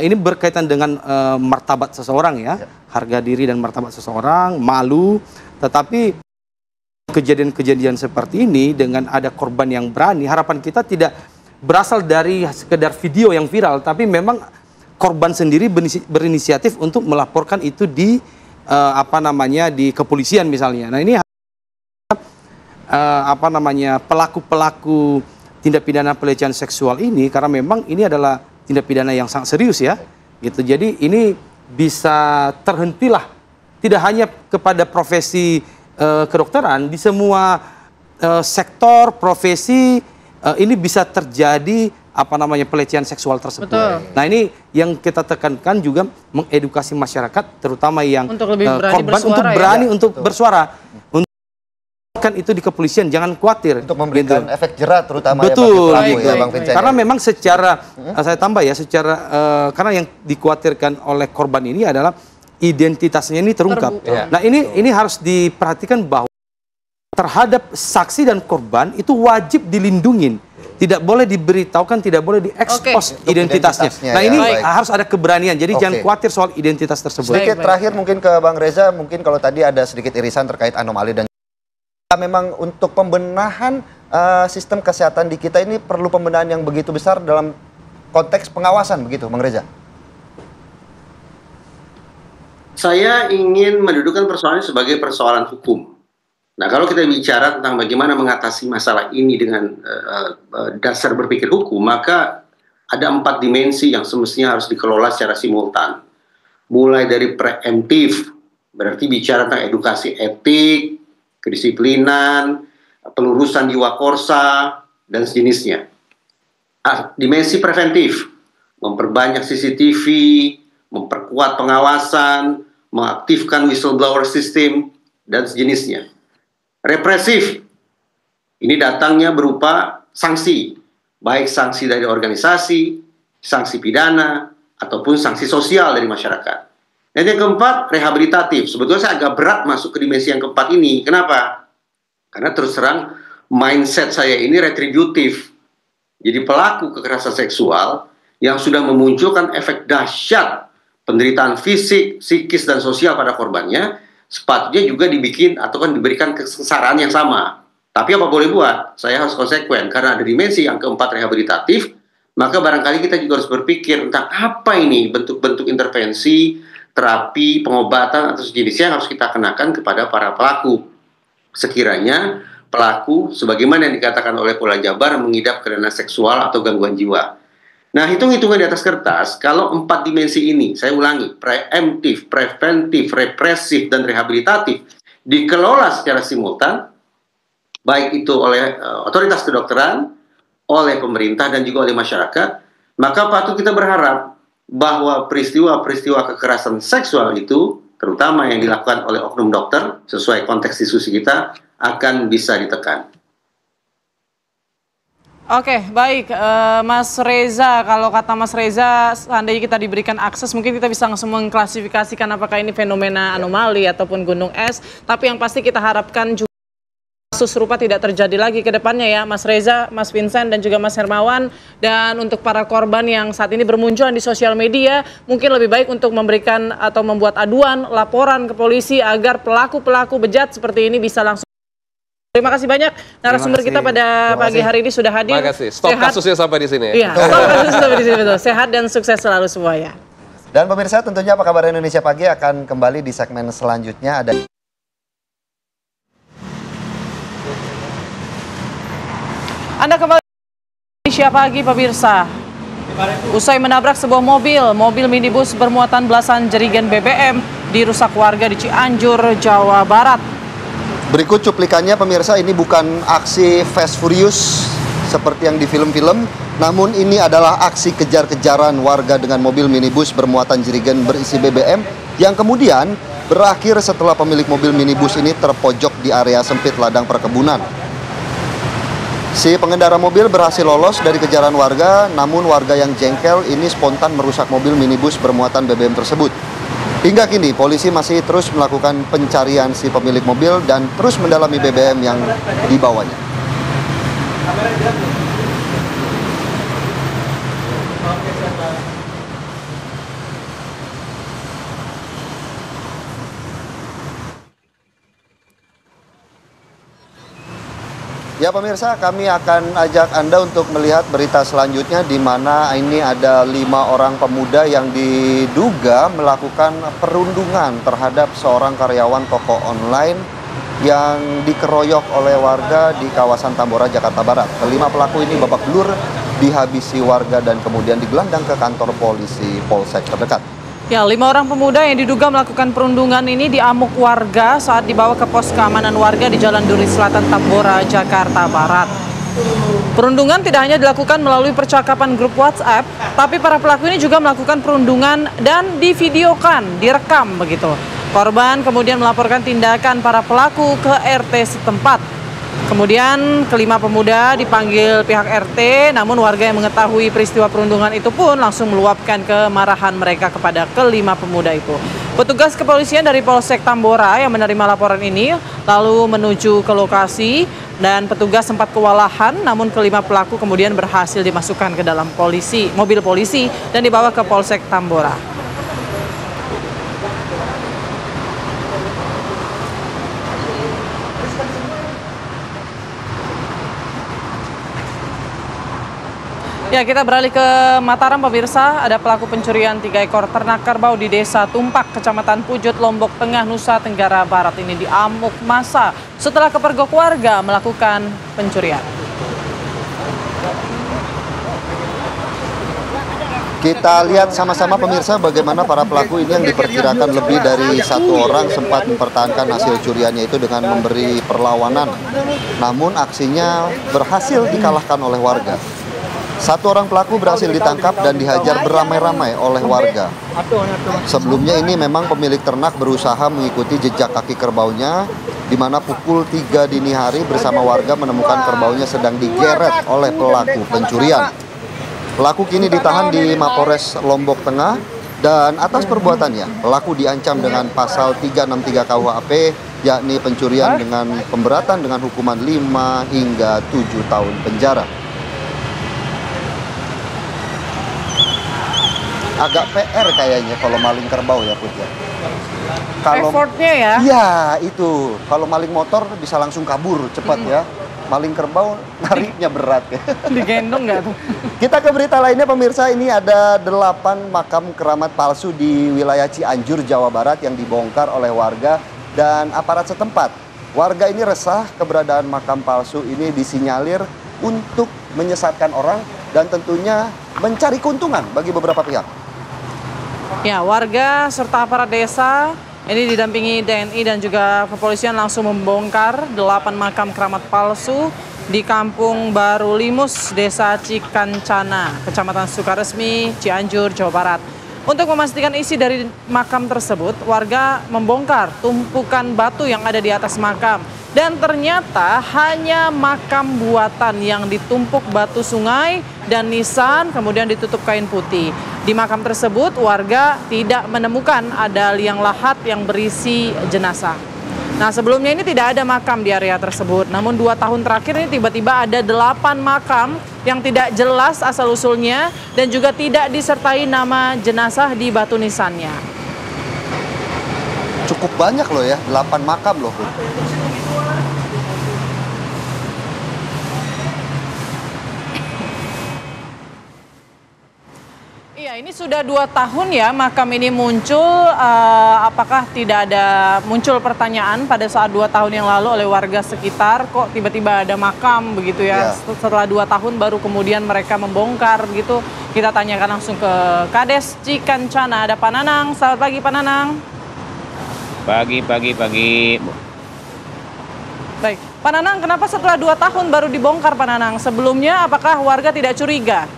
ini berkaitan dengan martabat seseorang ya, harga diri dan martabat seseorang, malu. Tetapi kejadian-kejadian seperti ini dengan ada korban yang berani, harapan kita tidak berasal dari sekedar video yang viral, tapi memang korban sendiri berinisiatif untuk melaporkan itu di di kepolisian misalnya. Nah, ini pelaku-pelaku tindak pidana pelecehan seksual ini, karena memang ini adalah tindak pidana yang sangat serius ya gitu. Jadi ini bisa terhentilah, tidak hanya kepada profesi kedokteran, di semua sektor profesi ini bisa terjadi pelecehan seksual tersebut. Betul. Nah, ini yang kita tekankan juga, mengedukasi masyarakat terutama yang untuk lebih berani korban bersuara, untuk berani ya? untuk bersuara. Kan itu di kepolisian, jangan khawatir untuk memberikan efek jerah terutama betul ya, bagi pelaku, ya, Bang Vincent. karena memang secara saya tambah ya, secara karena yang dikhawatirkan oleh korban ini adalah identitasnya ini terungkap. Nah, ini harus diperhatikan bahwa terhadap saksi dan korban itu wajib dilindungin. Tidak boleh diberitahukan, tidak boleh diekspos identitasnya. Nah, ini harus ada keberanian. Jadi jangan khawatir soal identitas tersebut. Sedikit terakhir mungkin ke Bang Reza, mungkin kalau tadi ada sedikit irisan terkait anomali dan memang untuk pembenahan sistem kesehatan di kita ini perlu pembenahan yang begitu besar dalam konteks pengawasan begitu, Bang Reza? Saya ingin mendudukan persoalan ini sebagai persoalan hukum. Nah, kalau kita bicara tentang bagaimana mengatasi masalah ini dengan dasar berpikir hukum, maka ada 4 dimensi yang semestinya harus dikelola secara simultan. Mulai dari preemptif, berarti bicara tentang edukasi etik, kedisiplinan, pelurusan jiwa korsa, dan sejenisnya. Dimensi preventif, memperbanyak CCTV, memperkuat pengawasan, mengaktifkan whistleblower system, dan sejenisnya. Represif, ini datangnya berupa sanksi, baik sanksi dari organisasi, sanksi pidana, ataupun sanksi sosial dari masyarakat. Dan yang keempat, rehabilitatif. Sebetulnya saya agak berat masuk ke dimensi yang keempat ini. Kenapa? Karena terus terang mindset saya ini retributif. Jadi pelaku kekerasan seksual yang sudah memunculkan efek dahsyat penderitaan fisik, psikis, dan sosial pada korbannya, sepatutnya juga dibikin atau kan diberikan kesengsaraan yang sama. Tapi apa boleh buat? Saya harus konsekuen karena ada dimensi yang keempat rehabilitatif. Maka barangkali kita juga harus berpikir tentang apa ini bentuk-bentuk intervensi, terapi, pengobatan atau sejenisnya yang harus kita kenakan kepada para pelaku. Sekiranya pelaku, sebagaimana yang dikatakan oleh Polda Jabar, mengidap kelainan seksual atau gangguan jiwa. Nah, hitung-hitungan di atas kertas, kalau 4 dimensi ini, saya ulangi, preemptif, preventif, represif, dan rehabilitatif, dikelola secara simultan, baik itu oleh otoritas kedokteran, oleh pemerintah, dan juga oleh masyarakat, maka patut kita berharap bahwa peristiwa-peristiwa kekerasan seksual itu, terutama yang dilakukan oleh oknum dokter, sesuai konteks diskusi kita, akan bisa ditekan. Oke, baik. Mas Reza, kalau kata Mas Reza, seandainya kita diberikan akses, mungkin kita bisa langsung mengklasifikasikan apakah ini fenomena anomali ataupun gunung es. Tapi yang pasti kita harapkan juga kasus serupa tidak terjadi lagi ke depannya ya, Mas Reza, Mas Vincent, dan juga Mas Hermawan. Dan untuk para korban yang saat ini bermunculan di sosial media, mungkin lebih baik untuk memberikan atau membuat aduan, laporan ke polisi agar pelaku-pelaku bejat seperti ini bisa langsung. Terima kasih banyak narasumber kita pada pagi hari ini sudah hadir. Terima kasih. Stop kasusnya sampai di sini ya. Iya, stop kasusnya sampai di sini, betul. Sehat dan sukses selalu semuanya. Dan pemirsa, tentunya Apa Kabar Indonesia Pagi akan kembali di segmen selanjutnya. Anda kembali di Indonesia Pagi, pemirsa. Usai menabrak sebuah mobil minibus bermuatan belasan jerigen BBM dirusak warga di Cianjur, Jawa Barat. Berikut cuplikannya pemirsa, ini bukan aksi Fast Furious seperti yang di film-film, namun ini adalah aksi kejar-kejaran warga dengan mobil minibus bermuatan jerigen berisi BBM yang kemudian berakhir setelah pemilik mobil minibus ini terpojok di area sempit ladang perkebunan. Si pengendara mobil berhasil lolos dari kejaran warga, namun warga yang jengkel ini spontan merusak mobil minibus bermuatan BBM tersebut. Hingga kini, polisi masih terus melakukan pencarian si pemilik mobil dan terus mendalami BBM yang dibawanya. Ya pemirsa, kami akan ajak Anda untuk melihat berita selanjutnya di mana ini ada 5 orang pemuda yang diduga melakukan perundungan terhadap seorang karyawan toko online yang dikeroyok oleh warga di kawasan Tambora, Jakarta Barat. Kelima pelaku ini babak belur dihabisi warga dan kemudian digelandang ke kantor polisi Polsek terdekat. Ya, 5 orang pemuda yang diduga melakukan perundungan ini diamuk warga saat dibawa ke pos keamanan warga di Jalan Duri Selatan, Tambora, Jakarta Barat. Perundungan tidak hanya dilakukan melalui percakapan grup WhatsApp, tapi para pelaku ini juga melakukan perundungan dan divideokan, direkam begitu. Korban kemudian melaporkan tindakan para pelaku ke RT setempat. Kemudian kelima pemuda dipanggil pihak RT, namun warga yang mengetahui peristiwa perundungan itu pun langsung meluapkan kemarahan mereka kepada kelima pemuda itu. Petugas kepolisian dari Polsek Tambora yang menerima laporan ini lalu menuju ke lokasi dan petugas sempat kewalahan, namun kelima pelaku kemudian berhasil dimasukkan ke dalam mobil polisi dan dibawa ke Polsek Tambora. Ya, kita beralih ke Mataram, pemirsa. Ada pelaku pencurian 3 ekor ternak kerbau di Desa Tumpak, Kecamatan Pujut, Lombok Tengah, Nusa Tenggara Barat ini diamuk massa setelah kepergok warga melakukan pencurian. Kita lihat sama-sama pemirsa bagaimana para pelaku ini yang diperkirakan lebih dari 1 orang sempat mempertahankan hasil curiannya itu dengan memberi perlawanan. Namun aksinya berhasil dikalahkan oleh warga. 1 orang pelaku berhasil ditangkap dan dihajar beramai-ramai oleh warga. Sebelumnya ini memang pemilik ternak berusaha mengikuti jejak kaki kerbaunya, di mana pukul 3 dini hari bersama warga menemukan kerbaunya sedang digeret oleh pelaku pencurian. Pelaku kini ditahan di Mapores Lombok Tengah dan atas perbuatannya pelaku diancam dengan pasal 363 KUHP, yakni pencurian dengan pemberatan dengan hukuman 5 hingga 7 tahun penjara. Agak PR kayaknya kalau maling kerbau ya, Put ya. Kalau effortnya ya? Iya, itu. Kalau maling motor bisa langsung kabur cepat ya. Maling kerbau nariknya berat ya. Digendong nggak tuh? Kita ke berita lainnya pemirsa, ini ada 8 makam keramat palsu di wilayah Cianjur, Jawa Barat yang dibongkar oleh warga dan aparat setempat. Warga ini resah keberadaan makam palsu ini disinyalir untuk menyesatkan orang dan tentunya mencari keuntungan bagi beberapa pihak. Ya, warga serta aparat desa ini didampingi TNI dan juga kepolisian langsung membongkar 8 makam keramat palsu di Kampung Baru Limus, Desa Cikancana, Kecamatan Sukaresmi, Cianjur, Jawa Barat. Untuk memastikan isi dari makam tersebut, warga membongkar tumpukan batu yang ada di atas makam. Dan ternyata hanya makam buatan yang ditumpuk batu sungai dan nisan, kemudian ditutup kain putih. Di makam tersebut, warga tidak menemukan ada liang lahat yang berisi jenazah. Nah, sebelumnya ini tidak ada makam di area tersebut. Namun 2 tahun terakhir ini tiba-tiba ada 8 makam yang tidak jelas asal-usulnya dan juga tidak disertai nama jenazah di batu nisannya. Cukup banyak loh ya, 8 makam loh. Iya, ini sudah 2 tahun ya makam ini muncul. Apakah tidak ada muncul pertanyaan pada saat 2 tahun yang lalu oleh warga sekitar, kok tiba-tiba ada makam begitu ya? Setelah 2 tahun baru kemudian mereka membongkar begitu. Kita tanyakan langsung ke Kades Cikancana. Ada Pak Nanang. Selamat pagi Pak Nanang. Pagi. Baik, Pak Nanang, kenapa setelah 2 tahun baru dibongkar Pak Nanang? Sebelumnya apakah warga tidak curiga?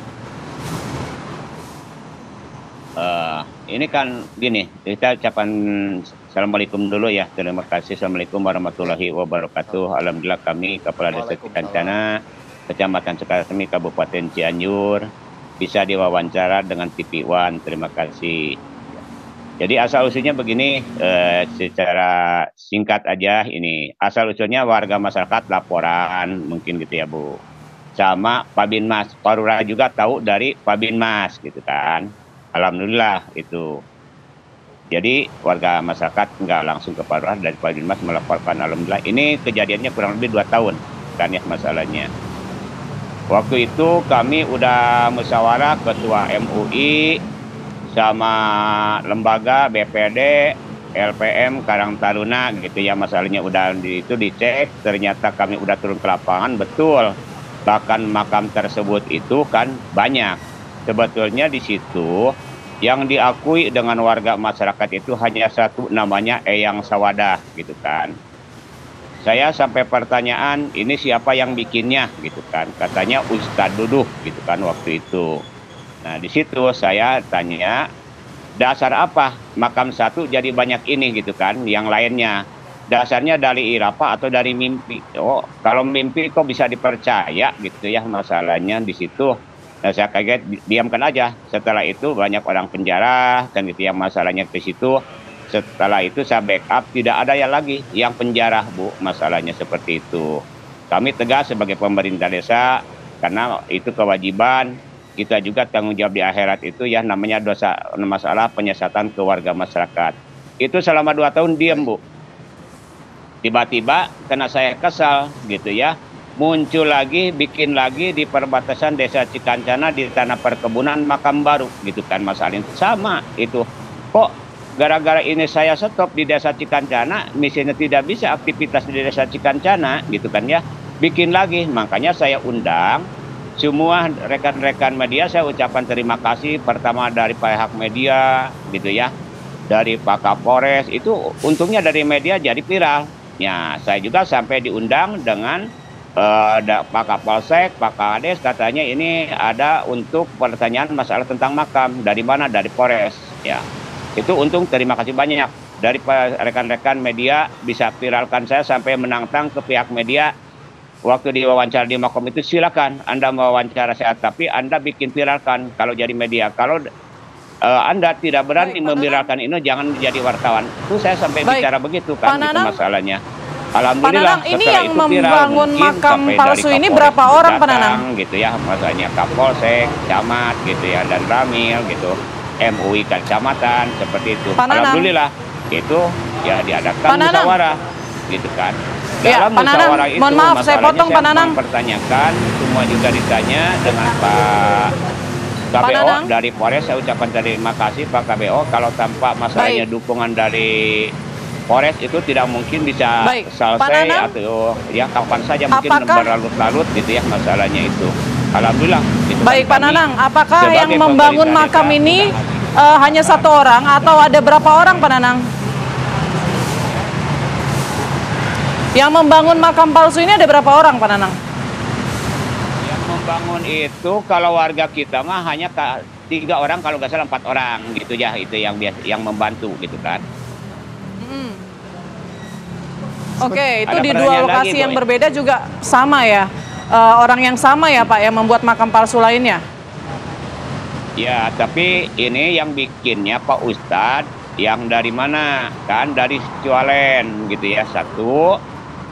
Ini kan gini, kita ucapan Assalamualaikum dulu ya. Terima kasih. Assalamualaikum warahmatullahi wabarakatuh. Alhamdulillah kami Kepala Desa Cikancana, Kecamatan Sukasemi, Kabupaten Cianjur, bisa diwawancara dengan TV One. Terima kasih. Jadi asal-usulnya begini, secara singkat aja ini. Asal-usulnya warga masyarakat laporan, mungkin gitu ya Bu. Sama Pak Binmas, Pak Lurah juga tahu dari Pak Binmas gitu kan. Alhamdulillah itu. Jadi warga masyarakat nggak langsung ke Pak Lurah, dari Pak Binmas melaporkan. Alhamdulillah. Ini kejadiannya kurang lebih 2 tahun kan ya masalahnya. Waktu itu kami udah musyawarah ketua MUI sama lembaga BPD, LPM Karang Taruna gitu ya, masalahnya udah itu dicek, ternyata kami udah turun ke lapangan, betul. Bahkan makam tersebut itu kan banyak. Sebetulnya di situ yang diakui dengan warga masyarakat itu hanya satu, namanya Eyang Sawadah gitu kan. Saya sampai pertanyaan, ini siapa yang bikinnya gitu kan. Katanya Ustadz Duduh gitu kan waktu itu. Nah di situ saya tanya, dasar apa makam satu jadi banyak ini gitu kan, yang lainnya. Dasarnya dari irafa atau dari mimpi? Oh, kalau mimpi kok bisa dipercaya gitu ya masalahnya di situ. Nah, saya kaget, diamkan aja. Setelah itu banyak orang penjara kan gitu ya masalahnya di situ. Setelah itu saya backup, tidak ada yang lagi yang penjara Bu, masalahnya seperti itu. Kami tegas sebagai pemerintah desa karena itu kewajiban kita juga, tanggung jawab di akhirat itu ya, namanya dosa masalah penyesatan ke warga masyarakat. Itu selama 2 tahun diam Bu. Tiba-tiba karena saya kesal gitu ya, muncul lagi, bikin lagi di perbatasan Desa Cikancana di tanah perkebunan makam baru gitu kan masalahnya. Sama itu. Kok gara-gara ini saya stop di Desa Cikancana, misalnya tidak bisa aktivitas di Desa Cikancana gitu kan ya. Bikin lagi, makanya saya undang semua rekan-rekan media, saya ucapkan terima kasih pertama dari pihak media gitu ya. Dari Pak Kapolres, itu untungnya dari media jadi viral. Ya, saya juga sampai diundang dengan Pak Kapolsek, Pak Kades, katanya ini ada untuk pertanyaan masalah tentang makam. Dari mana? Dari Polres. Ya, itu untung, terima kasih banyak. Dari rekan-rekan media bisa viralkan saya sampai menantang ke pihak media. Waktu diwawancara di makam itu silakan Anda mewawancara saya, tapi Anda bikin viralkan kalau jadi media. Kalau Anda tidak berani memviralkan ini, jangan jadi wartawan. Itu saya sampai bicara begitu kan, itu masalahnya. Alhamdulillah. Pak Nanang, ini yang membangun makam palsu ini berapa orang Pak Nanang? Gitu ya, masalahnya Kapolsek, Camat gitu ya, dan Ramil gitu, MUI Kecamatan seperti itu. Alhamdulillah itu ya diadakan musyawarah gitu kan. Dalam musyawarah itu, mohon maaf saya potong Pak Nanang. Mempertanyakan, semua juga ditanya dengan Pak KBO dari Polres. Saya ucapkan terima kasih Pak KBO. Kalau tanpa masalahnya dukungan dari Polres itu tidak mungkin bisa selesai atau ya kapan saja mungkin berlarut-larut gitu ya masalahnya itu. Alhamdulillah. Itu baik Pak Nanang, apakah yang membangun makam ini hanya 1 orang atau ada berapa orang Pak Nanang? Yang membangun makam palsu ini ada berapa orang Pak Nanang? Yang membangun itu kalau warga kita mah hanya 3 orang kalau nggak salah 4 orang gitu ya, itu yang membantu gitu kan. Oke, itu Ada di dua pertanyaan lokasi lagi, yang Boy? berbeda juga sama ya? Orang yang sama ya Pak yang membuat makam palsu lainnya? Ya, tapi ini yang bikinnya Pak Ustadz yang dari mana? Kan dari Ciwalen gitu ya, satu.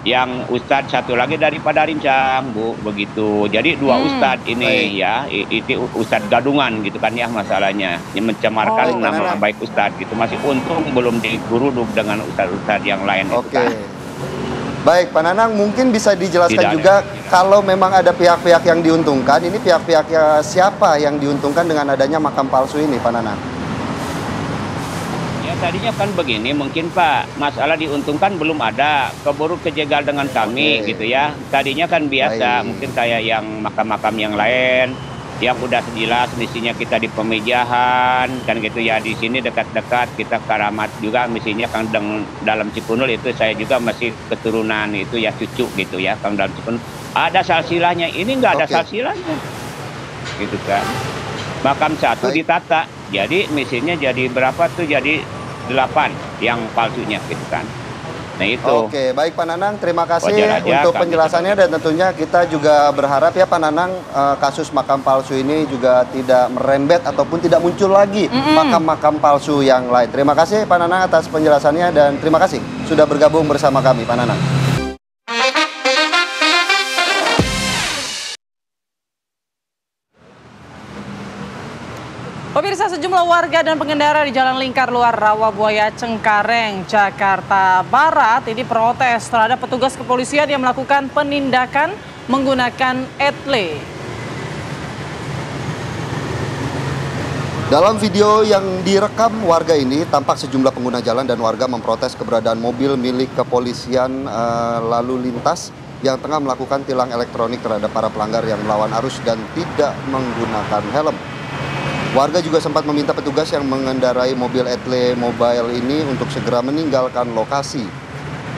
Yang Ustadz satu lagi dari Padarincang, Bu, begitu. Jadi 2 Ustadz ini ya, itu Ustadz gadungan gitu kan ya masalahnya. Yang mencemarkan nama baik Ustadz gitu. Masih untung belum diguruduk dengan Ustadz-Ustadz yang lain. Oke. Baik, Pak Nanang, mungkin bisa dijelaskan Tidak juga kalau memang ada pihak-pihak yang diuntungkan, ini pihak-pihak siapa yang diuntungkan dengan adanya makam palsu ini, Pak Nanang? Ya tadinya kan begini, mungkin Pak, masalah diuntungkan belum ada, keburu kejegal dengan kami gitu ya. Tadinya kan biasa, mungkin kayak yang makam-makam yang lain, yang udah jelas misinya kita di pemijahan, kan gitu ya, di sini dekat-dekat kita karamat juga misinya Kang dalam Cikunul itu saya juga masih keturunan itu ya cucu gitu ya Kang dalam Cikunul. Ada salsilahnya, ini nggak ada salsilahnya, gitu kan. Makam satu ditata, jadi misinya jadi berapa tuh, jadi 8 yang palsunya gitu kan. Nah itu. Oke, baik Pak Nanang, terima kasih Wajar aja untuk kami penjelasannya dan tentunya kita juga berharap ya Pak Nanang kasus makam palsu ini juga tidak merembet ataupun tidak muncul lagi makam-makam palsu yang lain. Terima kasih Pak Nanang atas penjelasannya dan terima kasih sudah bergabung bersama kami Pak Nanang. Pemirsa, sejumlah warga dan pengendara di Jalan Lingkar Luar Rawabuaya Cengkareng, Jakarta Barat ini protes terhadap petugas kepolisian yang melakukan penindakan menggunakan etle. Dalam video yang direkam warga ini, tampak sejumlah pengguna jalan dan warga memprotes keberadaan mobil milik kepolisian lalu lintas yang tengah melakukan tilang elektronik terhadap para pelanggar yang melawan arus dan tidak menggunakan helm. Warga juga sempat meminta petugas yang mengendarai mobil etle mobile ini untuk segera meninggalkan lokasi.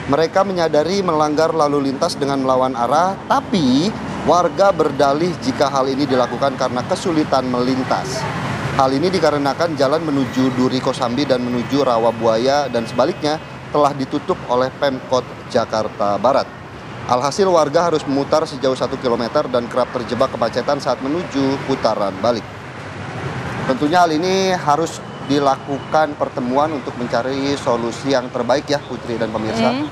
Mereka menyadari melanggar lalu lintas dengan melawan arah, tapi warga berdalih jika hal ini dilakukan karena kesulitan melintas. Hal ini dikarenakan jalan menuju Duri Kosambi dan menuju Rawabuaya dan sebaliknya telah ditutup oleh Pemkot Jakarta Barat. Alhasil warga harus memutar sejauh 1 km dan kerap terjebak kemacetan saat menuju putaran balik. Tentunya hal ini harus dilakukan pertemuan untuk mencari solusi yang terbaik ya Putri dan pemirsa.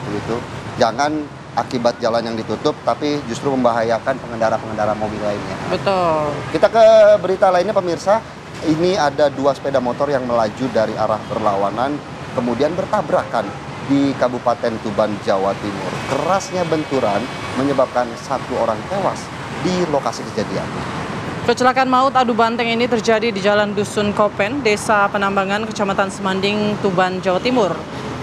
Begitu. Jangan akibat jalan yang ditutup tapi justru membahayakan pengendara-pengendara mobil lainnya. Betul. Kita ke berita lainnya pemirsa. Ini ada 2 sepeda motor yang melaju dari arah berlawanan kemudian bertabrakan di Kabupaten Tuban, Jawa Timur. Kerasnya benturan menyebabkan 1 orang tewas di lokasi kejadian. Kecelakaan maut adu banteng ini terjadi di Jalan Dusun Kopen, Desa Penambangan, Kecamatan Semanding, Tuban, Jawa Timur.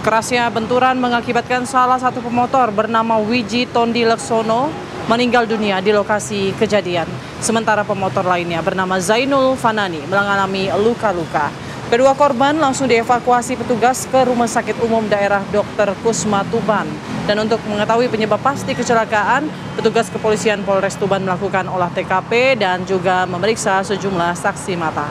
Kerasnya benturan mengakibatkan salah satu pemotor bernama Wiji Tondi Leksono meninggal dunia di lokasi kejadian. Sementara pemotor lainnya bernama Zainul Fanani mengalami luka-luka. Kedua korban langsung dievakuasi petugas ke Rumah Sakit Umum Daerah Dr. Kusma Tuban. Dan untuk mengetahui penyebab pasti kecelakaan, petugas kepolisian Polres Tuban melakukan olah TKP dan juga memeriksa sejumlah saksi mata.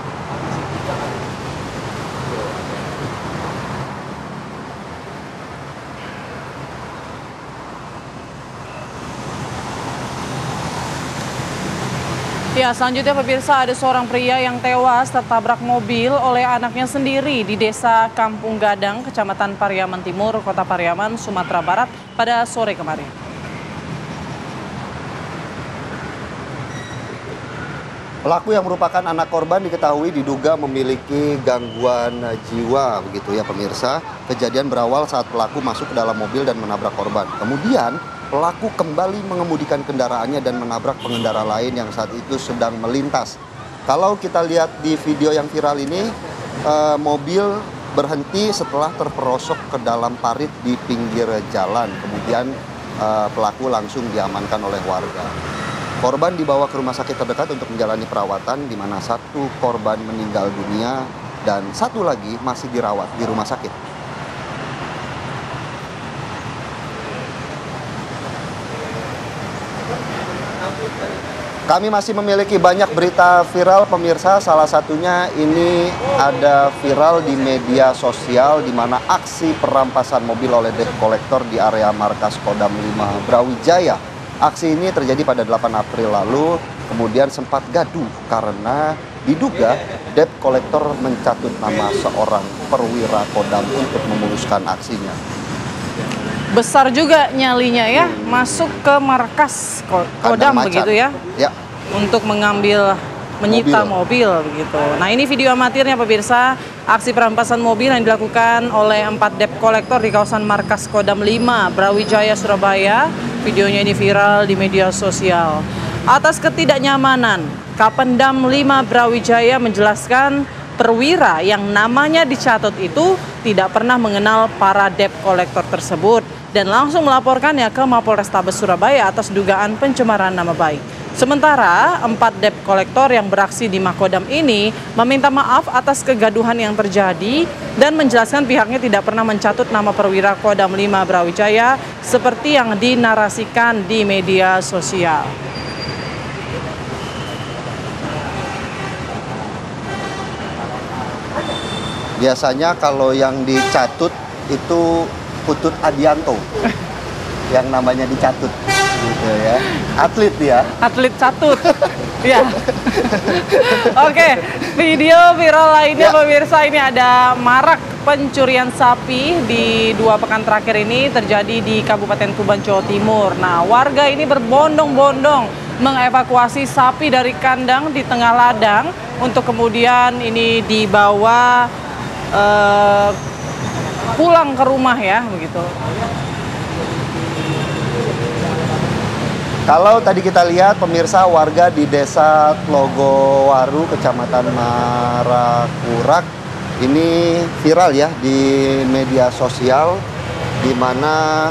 Ya, selanjutnya pemirsa, ada seorang pria yang tewas tertabrak mobil oleh anaknya sendiri di Desa Kampung Gadang, Kecamatan Pariaman Timur, Kota Pariaman, Sumatera Barat pada sore kemarin. Pelaku yang merupakan anak korban diketahui diduga memiliki gangguan jiwa, begitu ya pemirsa. Kejadian berawal saat pelaku masuk ke dalam mobil dan menabrak korban. Kemudian pelaku kembali mengemudikan kendaraannya dan menabrak pengendara lain yang saat itu sedang melintas. Kalau kita lihat di video yang viral ini, mobil berhenti setelah terperosok ke dalam parit di pinggir jalan. Kemudian pelaku langsung diamankan oleh warga. Korban dibawa ke rumah sakit terdekat untuk menjalani perawatan, di mana 1 korban meninggal dunia dan 1 lagi masih dirawat di rumah sakit. Kami masih memiliki banyak berita viral pemirsa, salah satunya ini ada viral di media sosial di mana aksi perampasan mobil oleh debt collector di area markas Kodam 5 Brawijaya. Aksi ini terjadi pada 8 April lalu, kemudian sempat gaduh karena diduga debt collector mencatut nama seorang perwira Kodam untuk memuluskan aksinya. Besar juga nyalinya ya, masuk ke markas Kodam begitu ya, untuk menyita mobil begitu. Nah ini video amatirnya pemirsa, aksi perampasan mobil yang dilakukan oleh 4 debt collector di kawasan markas Kodam 5 Brawijaya Surabaya. Videonya ini viral di media sosial. Atas ketidaknyamanan, Kapendam 5 Brawijaya menjelaskan perwira yang namanya dicatut itu tidak pernah mengenal para debt collector tersebut dan langsung melaporkannya ke Mapolrestabes Surabaya atas dugaan pencemaran nama baik. Sementara 4 debt collector yang beraksi di Makodam ini meminta maaf atas kegaduhan yang terjadi dan menjelaskan pihaknya tidak pernah mencatut nama perwira Kodam 5 Brawijaya seperti yang dinarasikan di media sosial. Biasanya kalau yang dicatut itu Putut Adianto yang namanya dicatut gitu ya. Atlet dia. Atlet catut. Ya. Oke, video viral lainnya pemirsa, ini ada marak pencurian sapi di 2 pekan terakhir ini terjadi di Kabupaten Tuban, Jawa Timur. Nah, warga ini berbondong-bondong mengevakuasi sapi dari kandang di tengah ladang untuk kemudian ini dibawa pulang ke rumah ya, begitu. Kalau tadi kita lihat pemirsa, warga di Desa Tlogowaru, Kecamatan Marakurak, ini viral ya di media sosial, di mana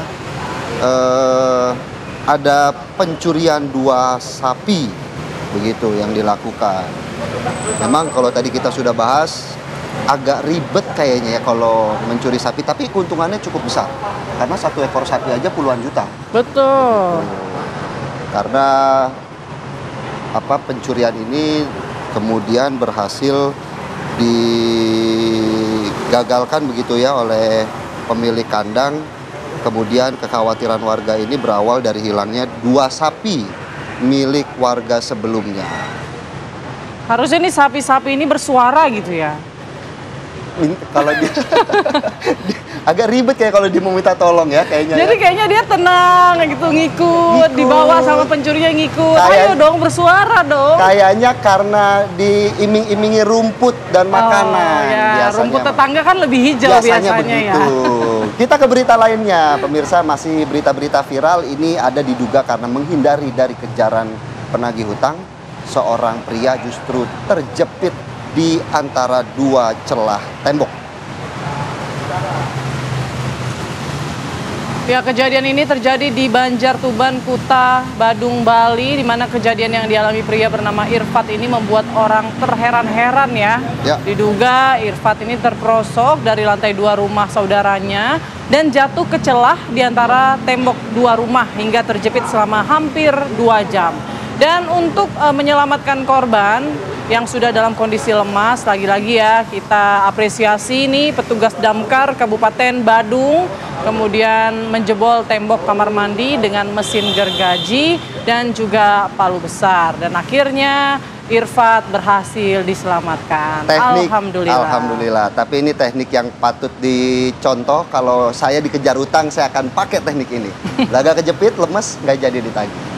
ada pencurian 2 sapi begitu yang dilakukan. Memang kalau tadi kita sudah bahas, agak ribet kayaknya ya kalau mencuri sapi, tapi keuntungannya cukup besar karena 1 ekor sapi aja puluhan juta. Betul. Karena pencurian ini kemudian berhasil digagalkan begitu ya oleh pemilik kandang. Kemudian kekhawatiran warga ini berawal dari hilangnya 2 sapi milik warga sebelumnya. Harusnya nih sapi-sapi ini bersuara gitu ya. Kalau dia agak ribet kayak kalau dia mau minta tolong ya kayaknya. Jadi kayaknya dia tenang gitu, ngikut, dibawa sama pencurinya ngikut. Ayo dong bersuara dong. Kayaknya karena diiming-imingi rumput dan makanan. Ya, rumput tetangga kan lebih hijau biasanya begitu. Ya. Kita ke berita lainnya, pemirsa, masih berita-berita viral ini ada diduga karena menghindari dari kejaran penagih hutang, seorang pria justru terjepit di antara 2 celah tembok. Ya, kejadian ini terjadi di Banjar Tuban, Kuta, Badung, Bali, di mana kejadian yang dialami pria bernama Irfat ini membuat orang terheran-heran ya. Diduga Irfat ini terperosok dari lantai 2 rumah saudaranya dan jatuh ke celah di antara tembok 2 rumah hingga terjepit selama hampir 2 jam. Dan untuk menyelamatkan korban yang sudah dalam kondisi lemas, lagi-lagi ya kita apresiasi nih petugas damkar Kabupaten Badung, kemudian menjebol tembok kamar mandi dengan mesin gergaji dan juga palu besar. Dan akhirnya Irfat berhasil diselamatkan. Alhamdulillah. Tapi ini teknik yang patut dicontoh. Kalau saya dikejar utang, saya akan pakai teknik ini. Laga kejepit, lemes, nggak jadi ditagih.